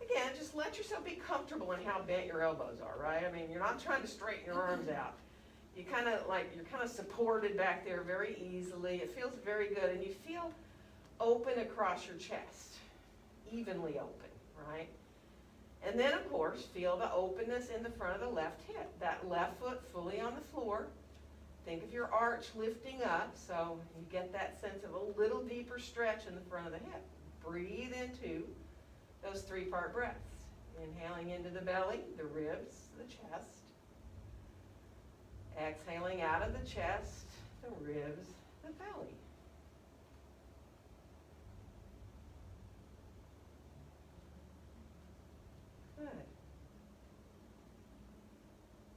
Again, just let yourself be comfortable in how bent your elbows are, right? I mean, you're not trying to straighten your arms out. You're kind of supported back there very easily. It feels very good, and you feel open across your chest, evenly open, right? And then, of course, feel the openness in the front of the left hip. That left foot fully on the floor. Think of your arch lifting up, so you get that sense of a little deeper stretch in the front of the hip. Breathe into those three-part breaths. Inhaling into the belly, the ribs, the chest. Exhaling out of the chest, the ribs, the belly. Good.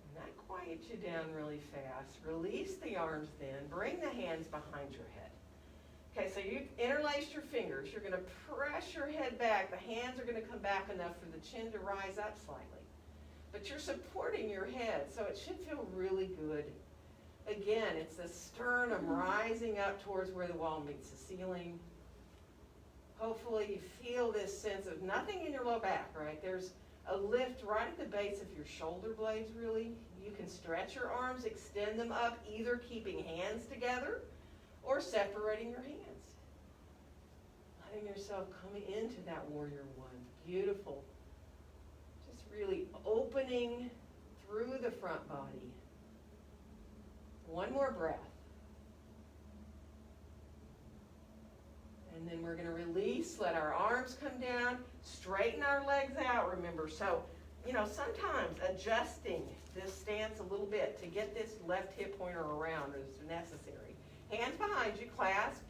And that quiets you down really fast. Release the arms then. Bring the hands behind your head. Okay, so you interlaced your fingers. You're going to press your head back. The hands are going to come back enough for the chin to rise up slightly. But you're supporting your head, so it should feel really good. Again, it's the sternum rising up towards where the wall meets the ceiling. Hopefully you feel this sense of nothing in your low back, right? There's a lift right at the base of your shoulder blades, really. You can stretch your arms, extend them up, either keeping hands together or separating your hands. Letting yourself come into that warrior one. Beautiful. Just really opening through the front body. One more breath. And then we're going to release, let our arms come down, straighten our legs out, remember. So, sometimes adjusting this stance a little bit to get this left hip pointer around is necessary. Hands behind you, clasped,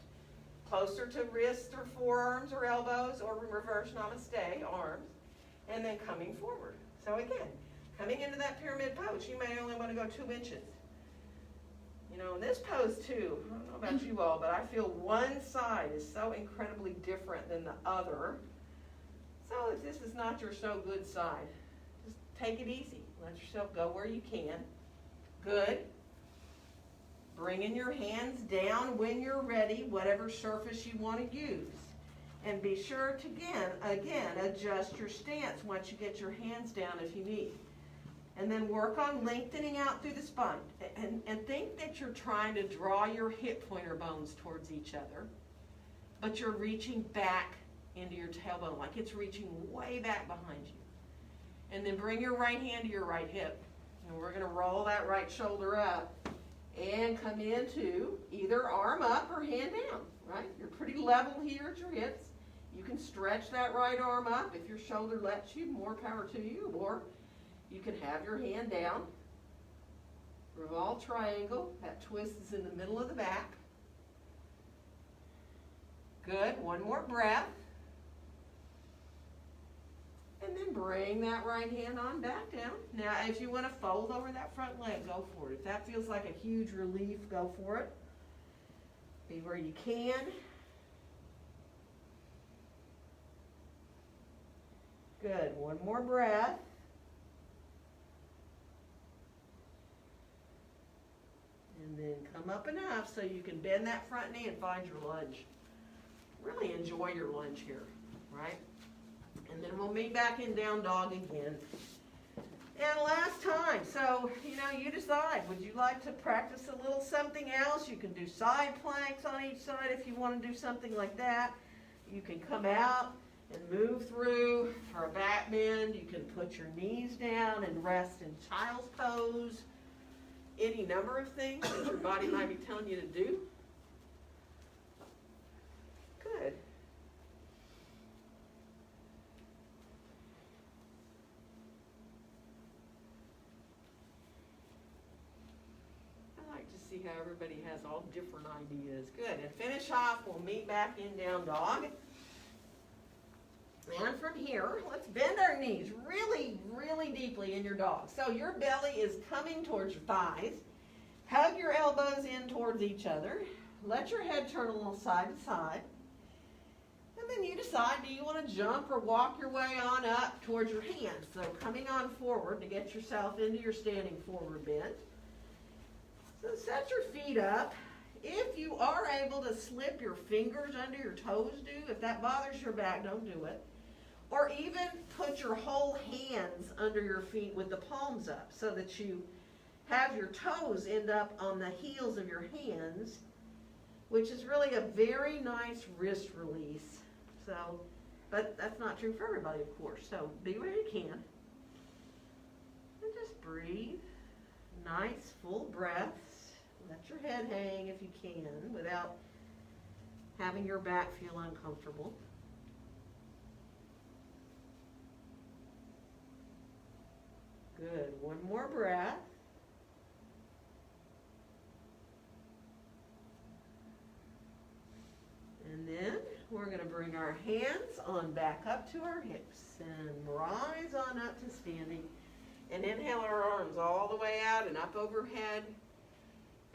closer to wrists or forearms or elbows, or reverse namaste, arms, and then coming forward. So again, coming into that pyramid pose, you may only want to go 2 inches. In this pose too, I don't know about you all, but I feel one side is so incredibly different than the other. So if this is not your so good side, just take it easy. Let yourself go where you can. Good. Bringing your hands down when you're ready, whatever surface you want to use. And be sure to, again, adjust your stance once you get your hands down if you need. And then work on lengthening out through the spine. And think that you're trying to draw your hip pointer bones towards each other, but you're reaching back into your tailbone, like it's reaching way back behind you. And then bring your right hand to your right hip. And we're going to roll that right shoulder up and come into either arm up or hand down, right? You're pretty level here at your hips. You can stretch that right arm up if your shoulder lets you, more power to you, or you can have your hand down. Revolve triangle. That twist is in the middle of the back. Good. One more breath. And then bring that right hand on back down. Now, if you want to fold over that front leg, go for it. If that feels like a huge relief, go for it. Be where you can. Good, one more breath. And then come up enough so you can bend that front knee and find your lunge. Really enjoy your lunge here, right? And then we'll meet back in down dog again. And last time, so, you decide, would you like to practice a little something else? You can do side planks on each side if you want to do something like that. You can come out and move through for a back bend. You can put your knees down and rest in child's pose. Any number of things that your body might be telling you to do. Good. I like to see how everybody has all different ideas. Good. And finish off, we'll meet back in down dog. And from here, let's bend our knees really, really deeply in your dog. So your belly is coming towards your thighs. Hug your elbows in towards each other. Let your head turn a little side to side. And then you decide, do you want to jump or walk your way on up towards your hands? So coming on forward to get yourself into your standing forward bend. So set your feet up. If you are able to slip your fingers under your toes, do. If that bothers your back, don't do it. Or even put your whole hands under your feet with the palms up so that you have your toes end up on the heels of your hands, which is really a very nice wrist release. So, but that's not true for everybody, of course. So be where you can. And just breathe. Nice full breaths. Let your head hang if you can without having your back feel uncomfortable. Good. One more breath. And then we're going to bring our hands on back up to our hips and rise on up to standing. And inhale our arms all the way out and up overhead.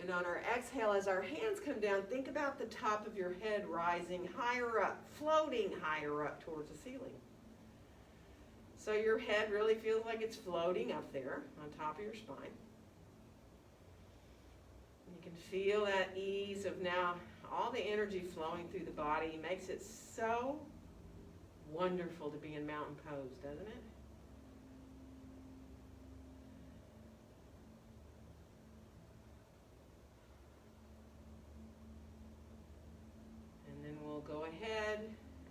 And on our exhale, as our hands come down, think about the top of your head rising higher up, floating higher up towards the ceiling. So your head really feels like it's floating up there on top of your spine. You can feel that ease of now all the energy flowing through the body. Makes it so wonderful to be in mountain pose, doesn't it? And then we'll go ahead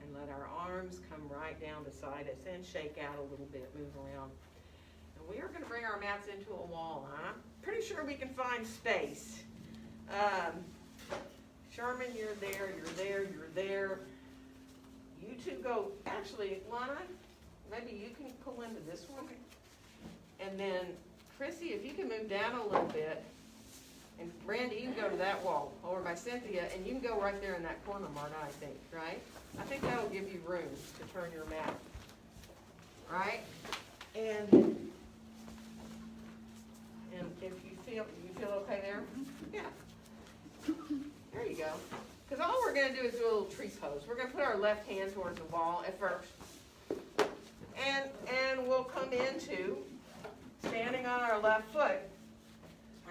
and let our arms come right down beside us and shake out a little bit, move around. And we are going to bring our mats into a wall. I'm pretty sure we can find space. Sherman, you're there, you're there, you're there. You two go, actually, Lana, maybe you can pull into this one. And then, Chrissy, if you can move down a little bit. And Randy, you can go to that wall over by Cynthia, and you can go right there in that corner, Marta, I think, right? I think that'll give you room to turn your mat. Right? And if you feel okay there? Yeah. There you go. Because all we're going to do is do a little tree pose. We're going to put our left hand towards the wall at first. And we'll come into standing on our left foot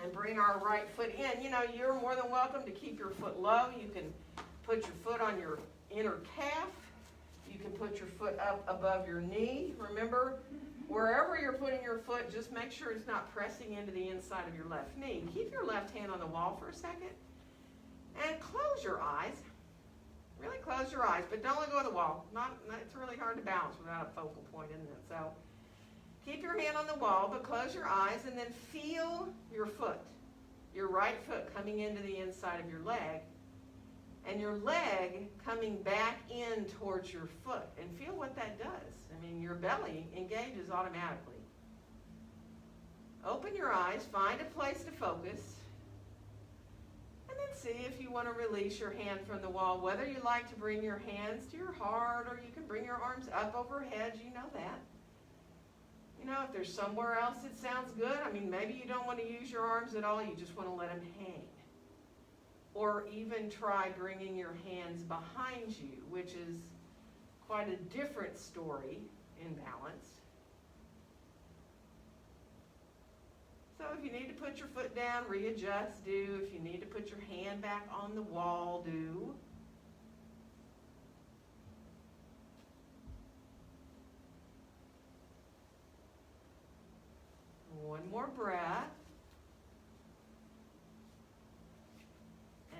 and bring our right foot in. You know, you're more than welcome to keep your foot low. You can put your foot on your inner calf. You can put your foot up above your knee. Remember, wherever you're putting your foot, just make sure it's not pressing into the inside of your left knee. Keep your left hand on the wall for a second. And close your eyes. Really close your eyes, but don't let go of the wall. It's really hard to balance without a focal point, isn't it? So keep your hand on the wall, but close your eyes and then feel your foot, your right foot coming into the inside of your leg, and your leg coming back in towards your foot. And feel what that does. I mean, your belly engages automatically. Open your eyes, find a place to focus. And then see if you want to release your hand from the wall, whether you like to bring your hands to your heart or you can bring your arms up overhead, you know that. You know, if there's somewhere else that sounds good, I mean, maybe you don't want to use your arms at all, you just want to let them hang. Or even try bringing your hands behind you, which is quite a different story in balance. So if you need to put your foot down, readjust, do. If you need to put your hand back on the wall, do. One more breath.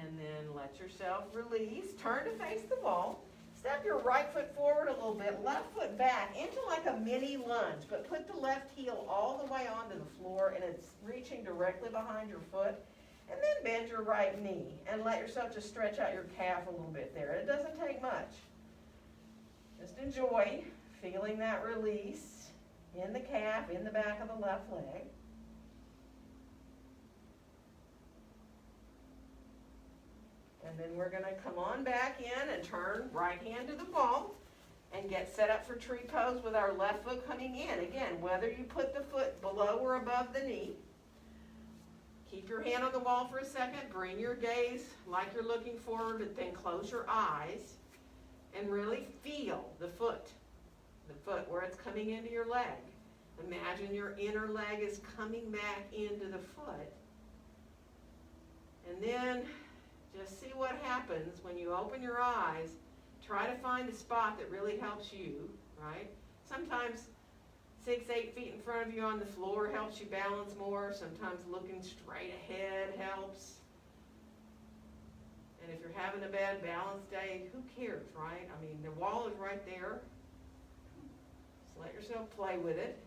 And then let yourself release. Turn to face the wall. Step your right foot forward a little bit, left foot back into like a mini lunge, but put the left heel all the way onto the floor and it's reaching directly behind your foot. And then bend your right knee and let yourself just stretch out your calf a little bit there. It doesn't take much. Just enjoy feeling that release in the calf, in the back of the left leg. And then we're going to come on back in and turn right hand to the wall and get set up for tree pose with our left foot coming in. Again, whether you put the foot below or above the knee, keep your hand on the wall for a second, bring your gaze like you're looking forward, and then close your eyes and really feel the foot where it's coming into your leg. Imagine your inner leg is coming back into the foot. And then just see what happens when you open your eyes. Try to find a spot that really helps you, right? Sometimes 6-8 feet in front of you on the floor helps you balance more. Sometimes looking straight ahead helps. And if you're having a bad balance day, who cares, right? I mean, the wall is right there. Just let yourself play with it.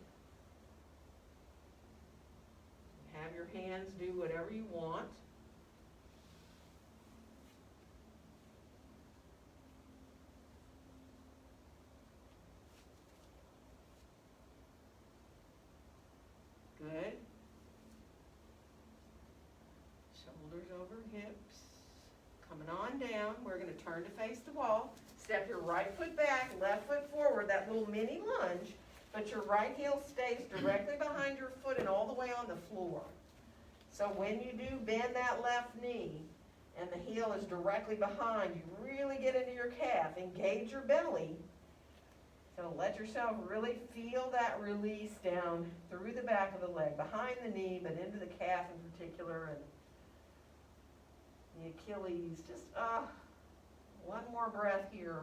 Have your hands do whatever you want. Good. Shoulders over hips. Coming on down. We're going to turn to face the wall. Step your right foot back, left foot forward, that little mini lunge, but your right heel stays directly behind your foot and all the way on the floor. So when you do bend that left knee and the heel is directly behind, you really get into your calf. Engage your belly. So let yourself really feel that release down through the back of the leg, behind the knee, but into the calf in particular, and the Achilles. Just one more breath here.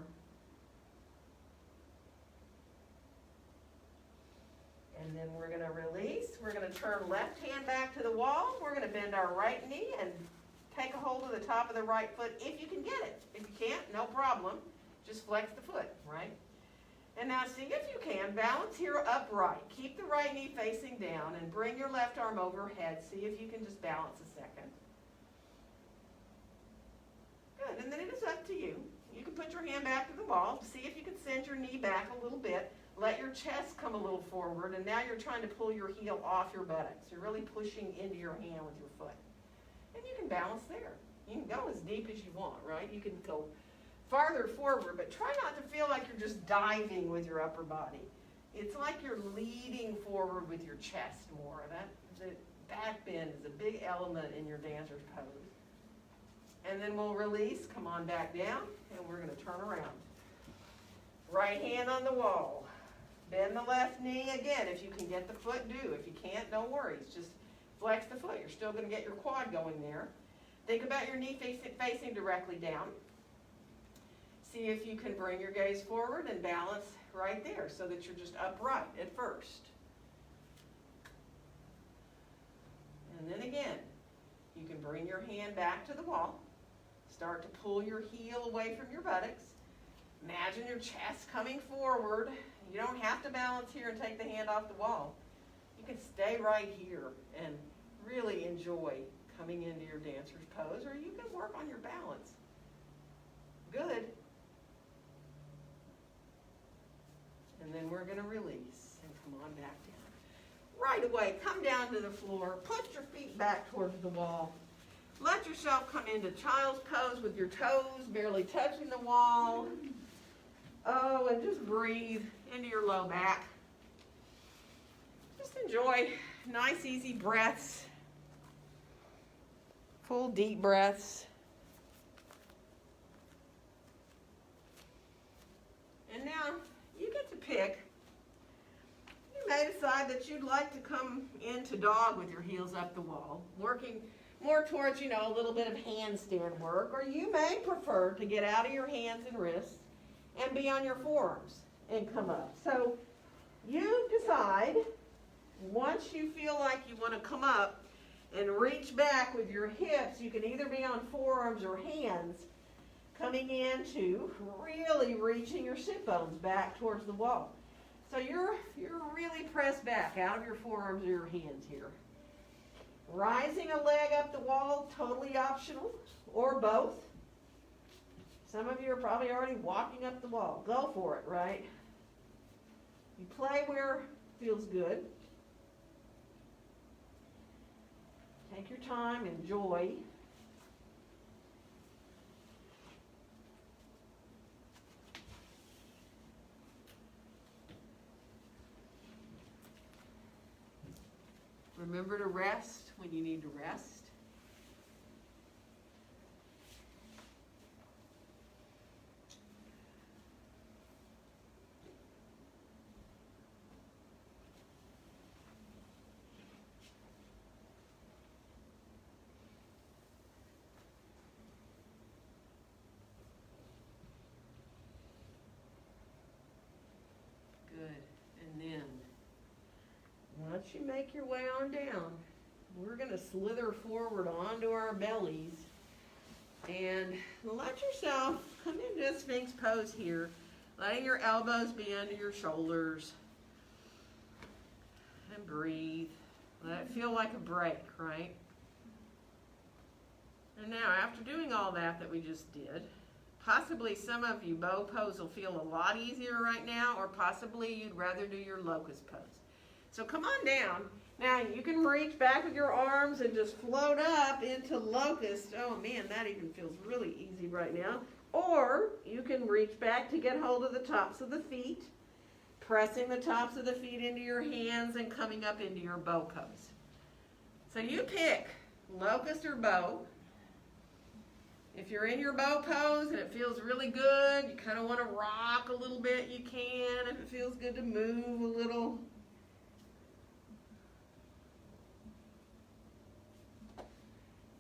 And then we're going to release. We're going to turn left hand back to the wall. We're going to bend our right knee and take a hold of the top of the right foot if you can get it. If you can't, no problem. Just flex the foot, right? And now see if you can, balance here upright. Keep the right knee facing down and bring your left arm overhead. See if you can just balance a second. Good, and then it is up to you. You can put your hand back to the wall. See if you can send your knee back a little bit. Let your chest come a little forward, and now you're trying to pull your heel off your buttocks. You're really pushing into your hand with your foot. And you can balance there. You can go as deep as you want, right? You can go farther forward, but try not to feel like you're just diving with your upper body. It's like you're leading forward with your chest more. The back bend is a big element in your dancer's pose. And then we'll release, come on back down, and we're going to turn around. Right hand on the wall. Bend the left knee again. If you can get the foot, do. If you can't, no worries. Just flex the foot. You're still going to get your quad going there. Think about your knee facing directly down. See if you can bring your gaze forward and balance right there so that you're just upright at first. And then again, you can bring your hand back to the wall. Start to pull your heel away from your buttocks. Imagine your chest coming forward. You don't have to balance here and take the hand off the wall. You can stay right here and really enjoy coming into your dancer's pose, or you can work on your balance. Good. And then we're going to release and come on back down. Right away, come down to the floor. Put your feet back towards the wall. Let yourself come into child's pose with your toes barely touching the wall. Oh, and just breathe into your low back. Just enjoy nice, easy breaths. Full, deep breaths. And now you get to pick decide that you'd like to come into dog with your heels up the wall, working more towards, a little bit of handstand work, or you may prefer to get out of your hands and wrists and be on your forearms and come up. So you decide, once you feel like you want to come up and reach back with your hips, you can either be on forearms or hands, coming into really reaching your sit bones back towards the wall. So you're really pressed back out of your forearms or your hands here. Rising a leg up the wall, totally optional, or both. Some of you are probably already walking up the wall. Go for it, right? You play where it feels good. Take your time, enjoy. Remember to rest when you need to rest. Good. And then once you make your way on down, we're going to slither forward onto our bellies and let yourself come into a Sphinx pose here, letting your elbows be under your shoulders. And breathe. Let it feel like a break, right? And now, after doing all that we just did, possibly some of you, bow pose will feel a lot easier right now, or possibly you'd rather do your locust pose. So come on down. Now you can reach back with your arms and just float up into locust. Oh man, that even feels really easy right now. Or you can reach back to get hold of the tops of the feet, pressing the tops of the feet into your hands and coming up into your bow pose. So you pick locust or bow. If you're in your bow pose and it feels really good, you kind of want to rock a little bit, you can. If it feels good to move a little.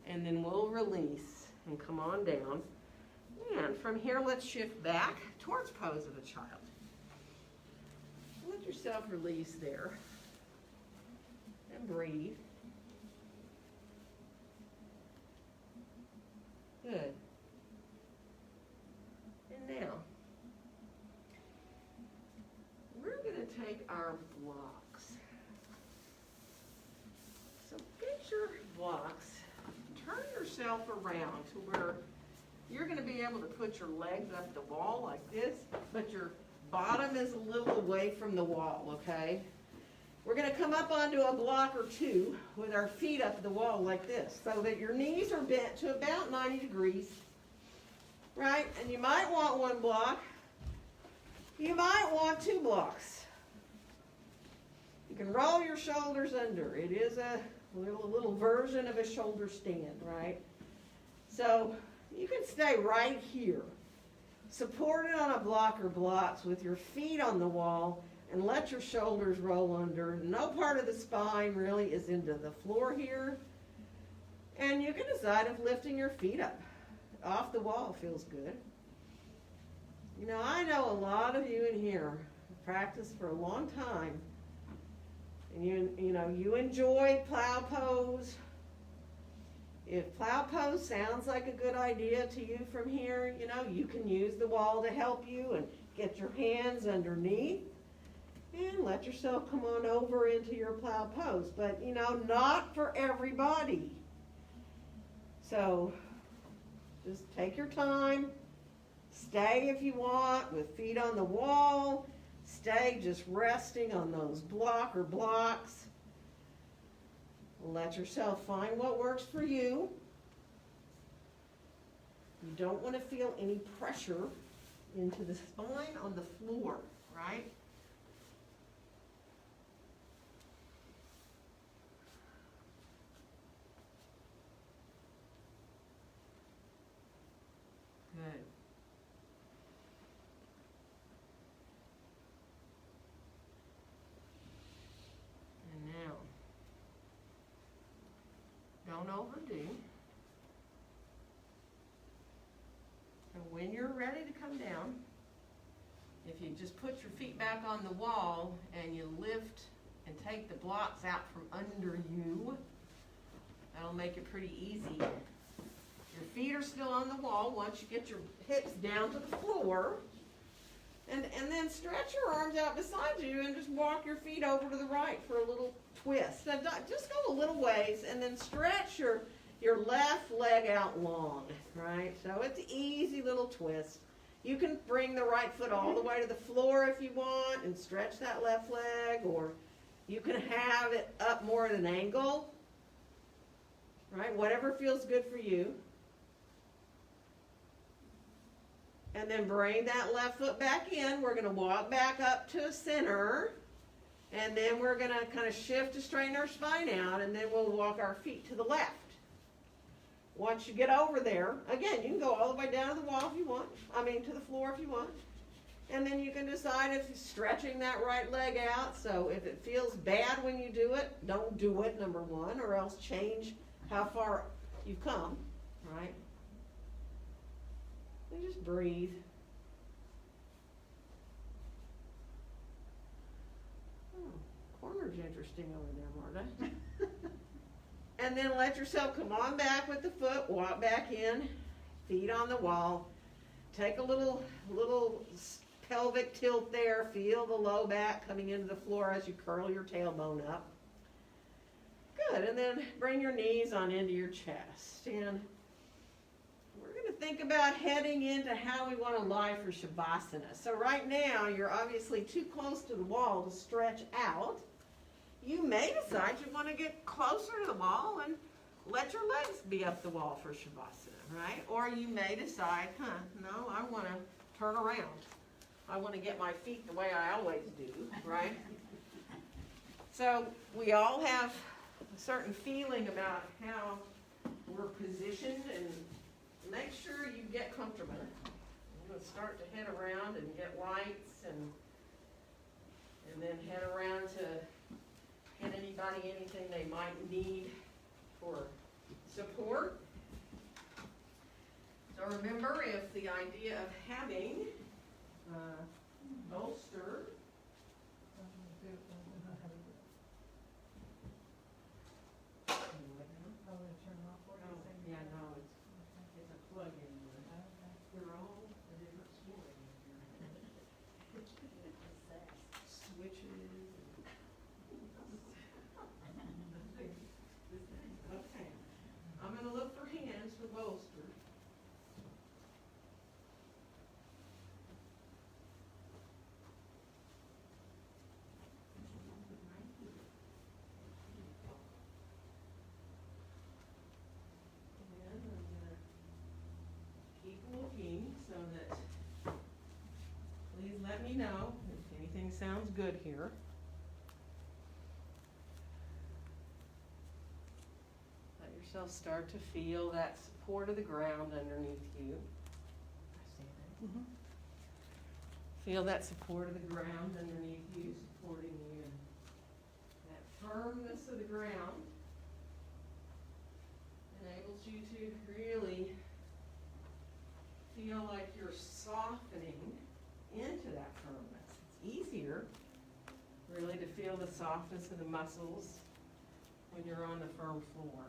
And then we'll release and come on down. And from here, let's shift back towards pose of a child. Let yourself release there. And breathe. Good. And now, we're going to take our blocks. So get your blocks. Turn yourself around to where you're going to be able to put your legs up the wall like this, but your bottom is a little away from the wall, okay? We're going to come up onto a block or two with our feet up the wall like this, so that your knees are bent to about 90 degrees, right? And you might want one block. You might want two blocks. You can roll your shoulders under. It is a little version of a shoulder stand, right? So you can stay right here, supported on a block or blocks with your feet on the wall, and let your shoulders roll under. No part of the spine really is into the floor here. And you can decide if lifting your feet up off the wall feels good. You know, I know a lot of you in here have practiced for a long time. And you enjoy plow pose. If plow pose sounds like a good idea to you from here, you can use the wall to help you and get your hands underneath and let yourself come on over into your plow pose. But, not for everybody. So just take your time. Stay if you want with feet on the wall. Stay just resting on those block or blocks. Let yourself find what works for you. You don't want to feel any pressure into the spine on the floor, right? Good. don't overdo. And when you're ready to come down, if you just put your feet back on the wall and you lift and take the blocks out from under you, that'll make it pretty easy. Your feet are still on the wall once you get your hips down to the floor. And then stretch your arms out beside you and just walk your feet over to the right for a little twist. Now, just go a little ways and then stretch your left leg out long, right? So it's an easy little twist. You can bring the right foot all the way to the floor if you want and stretch that left leg, or you can have it up more at an angle, right? Whatever feels good for you. And then bring that left foot back in. We're going to walk back up to center. And then we're going to kind of shift to straighten our spine out. And then we'll walk our feet to the left. Once you get over there, again, you can go all the way down to the wall if you want. To the floor if you want. And then you can decide if you're stretching that right leg out. So if it feels bad when you do it, don't do it, number one. Or else change how far you've come, right? And just breathe. Oh, corner's interesting over there, Marta. And then let yourself come on back with the foot, walk back in, feet on the wall. Take a little pelvic tilt there. Feel the low back coming into the floor as you curl your tailbone up. Good, and then bring your knees on into your chest. And we're going to think about heading into how we want to lie for Shavasana. So right now, you're obviously too close to the wall to stretch out. You may decide you want to get closer to the wall and let your legs be up the wall for Shavasana, right? Or you may decide, no, I want to turn around. I want to get my feet the way I always do, right? So we all have a certain feeling about how we're positioned, and make sure you get comfortable. I'm going to start to head around and get lights, and then head around to get anybody anything they might need for support. So remember, if the idea of having bolster, it's a plug-in. We're all a different story here. Switches. Okay. I'm going to look for hands for bolster. Let me know if anything sounds good here. Let yourself start to feel that support of the ground underneath you. Mm-hmm. Feel that support of the ground underneath you, supporting you. That firmness of the ground enables you to really feel like you're softening into that firmness. It's easier really to feel the softness of the muscles when you're on the firm floor.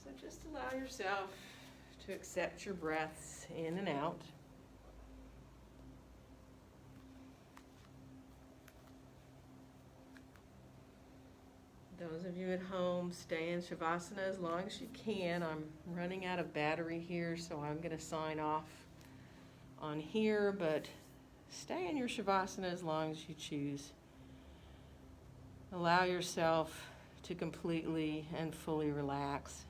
So just allow yourself to accept your breaths in and out. Those of you at home, stay in Shavasana as long as you can. I'm running out of battery here, so I'm going to sign off on here, but stay in your Shavasana as long as you choose. Allow yourself to completely and fully relax.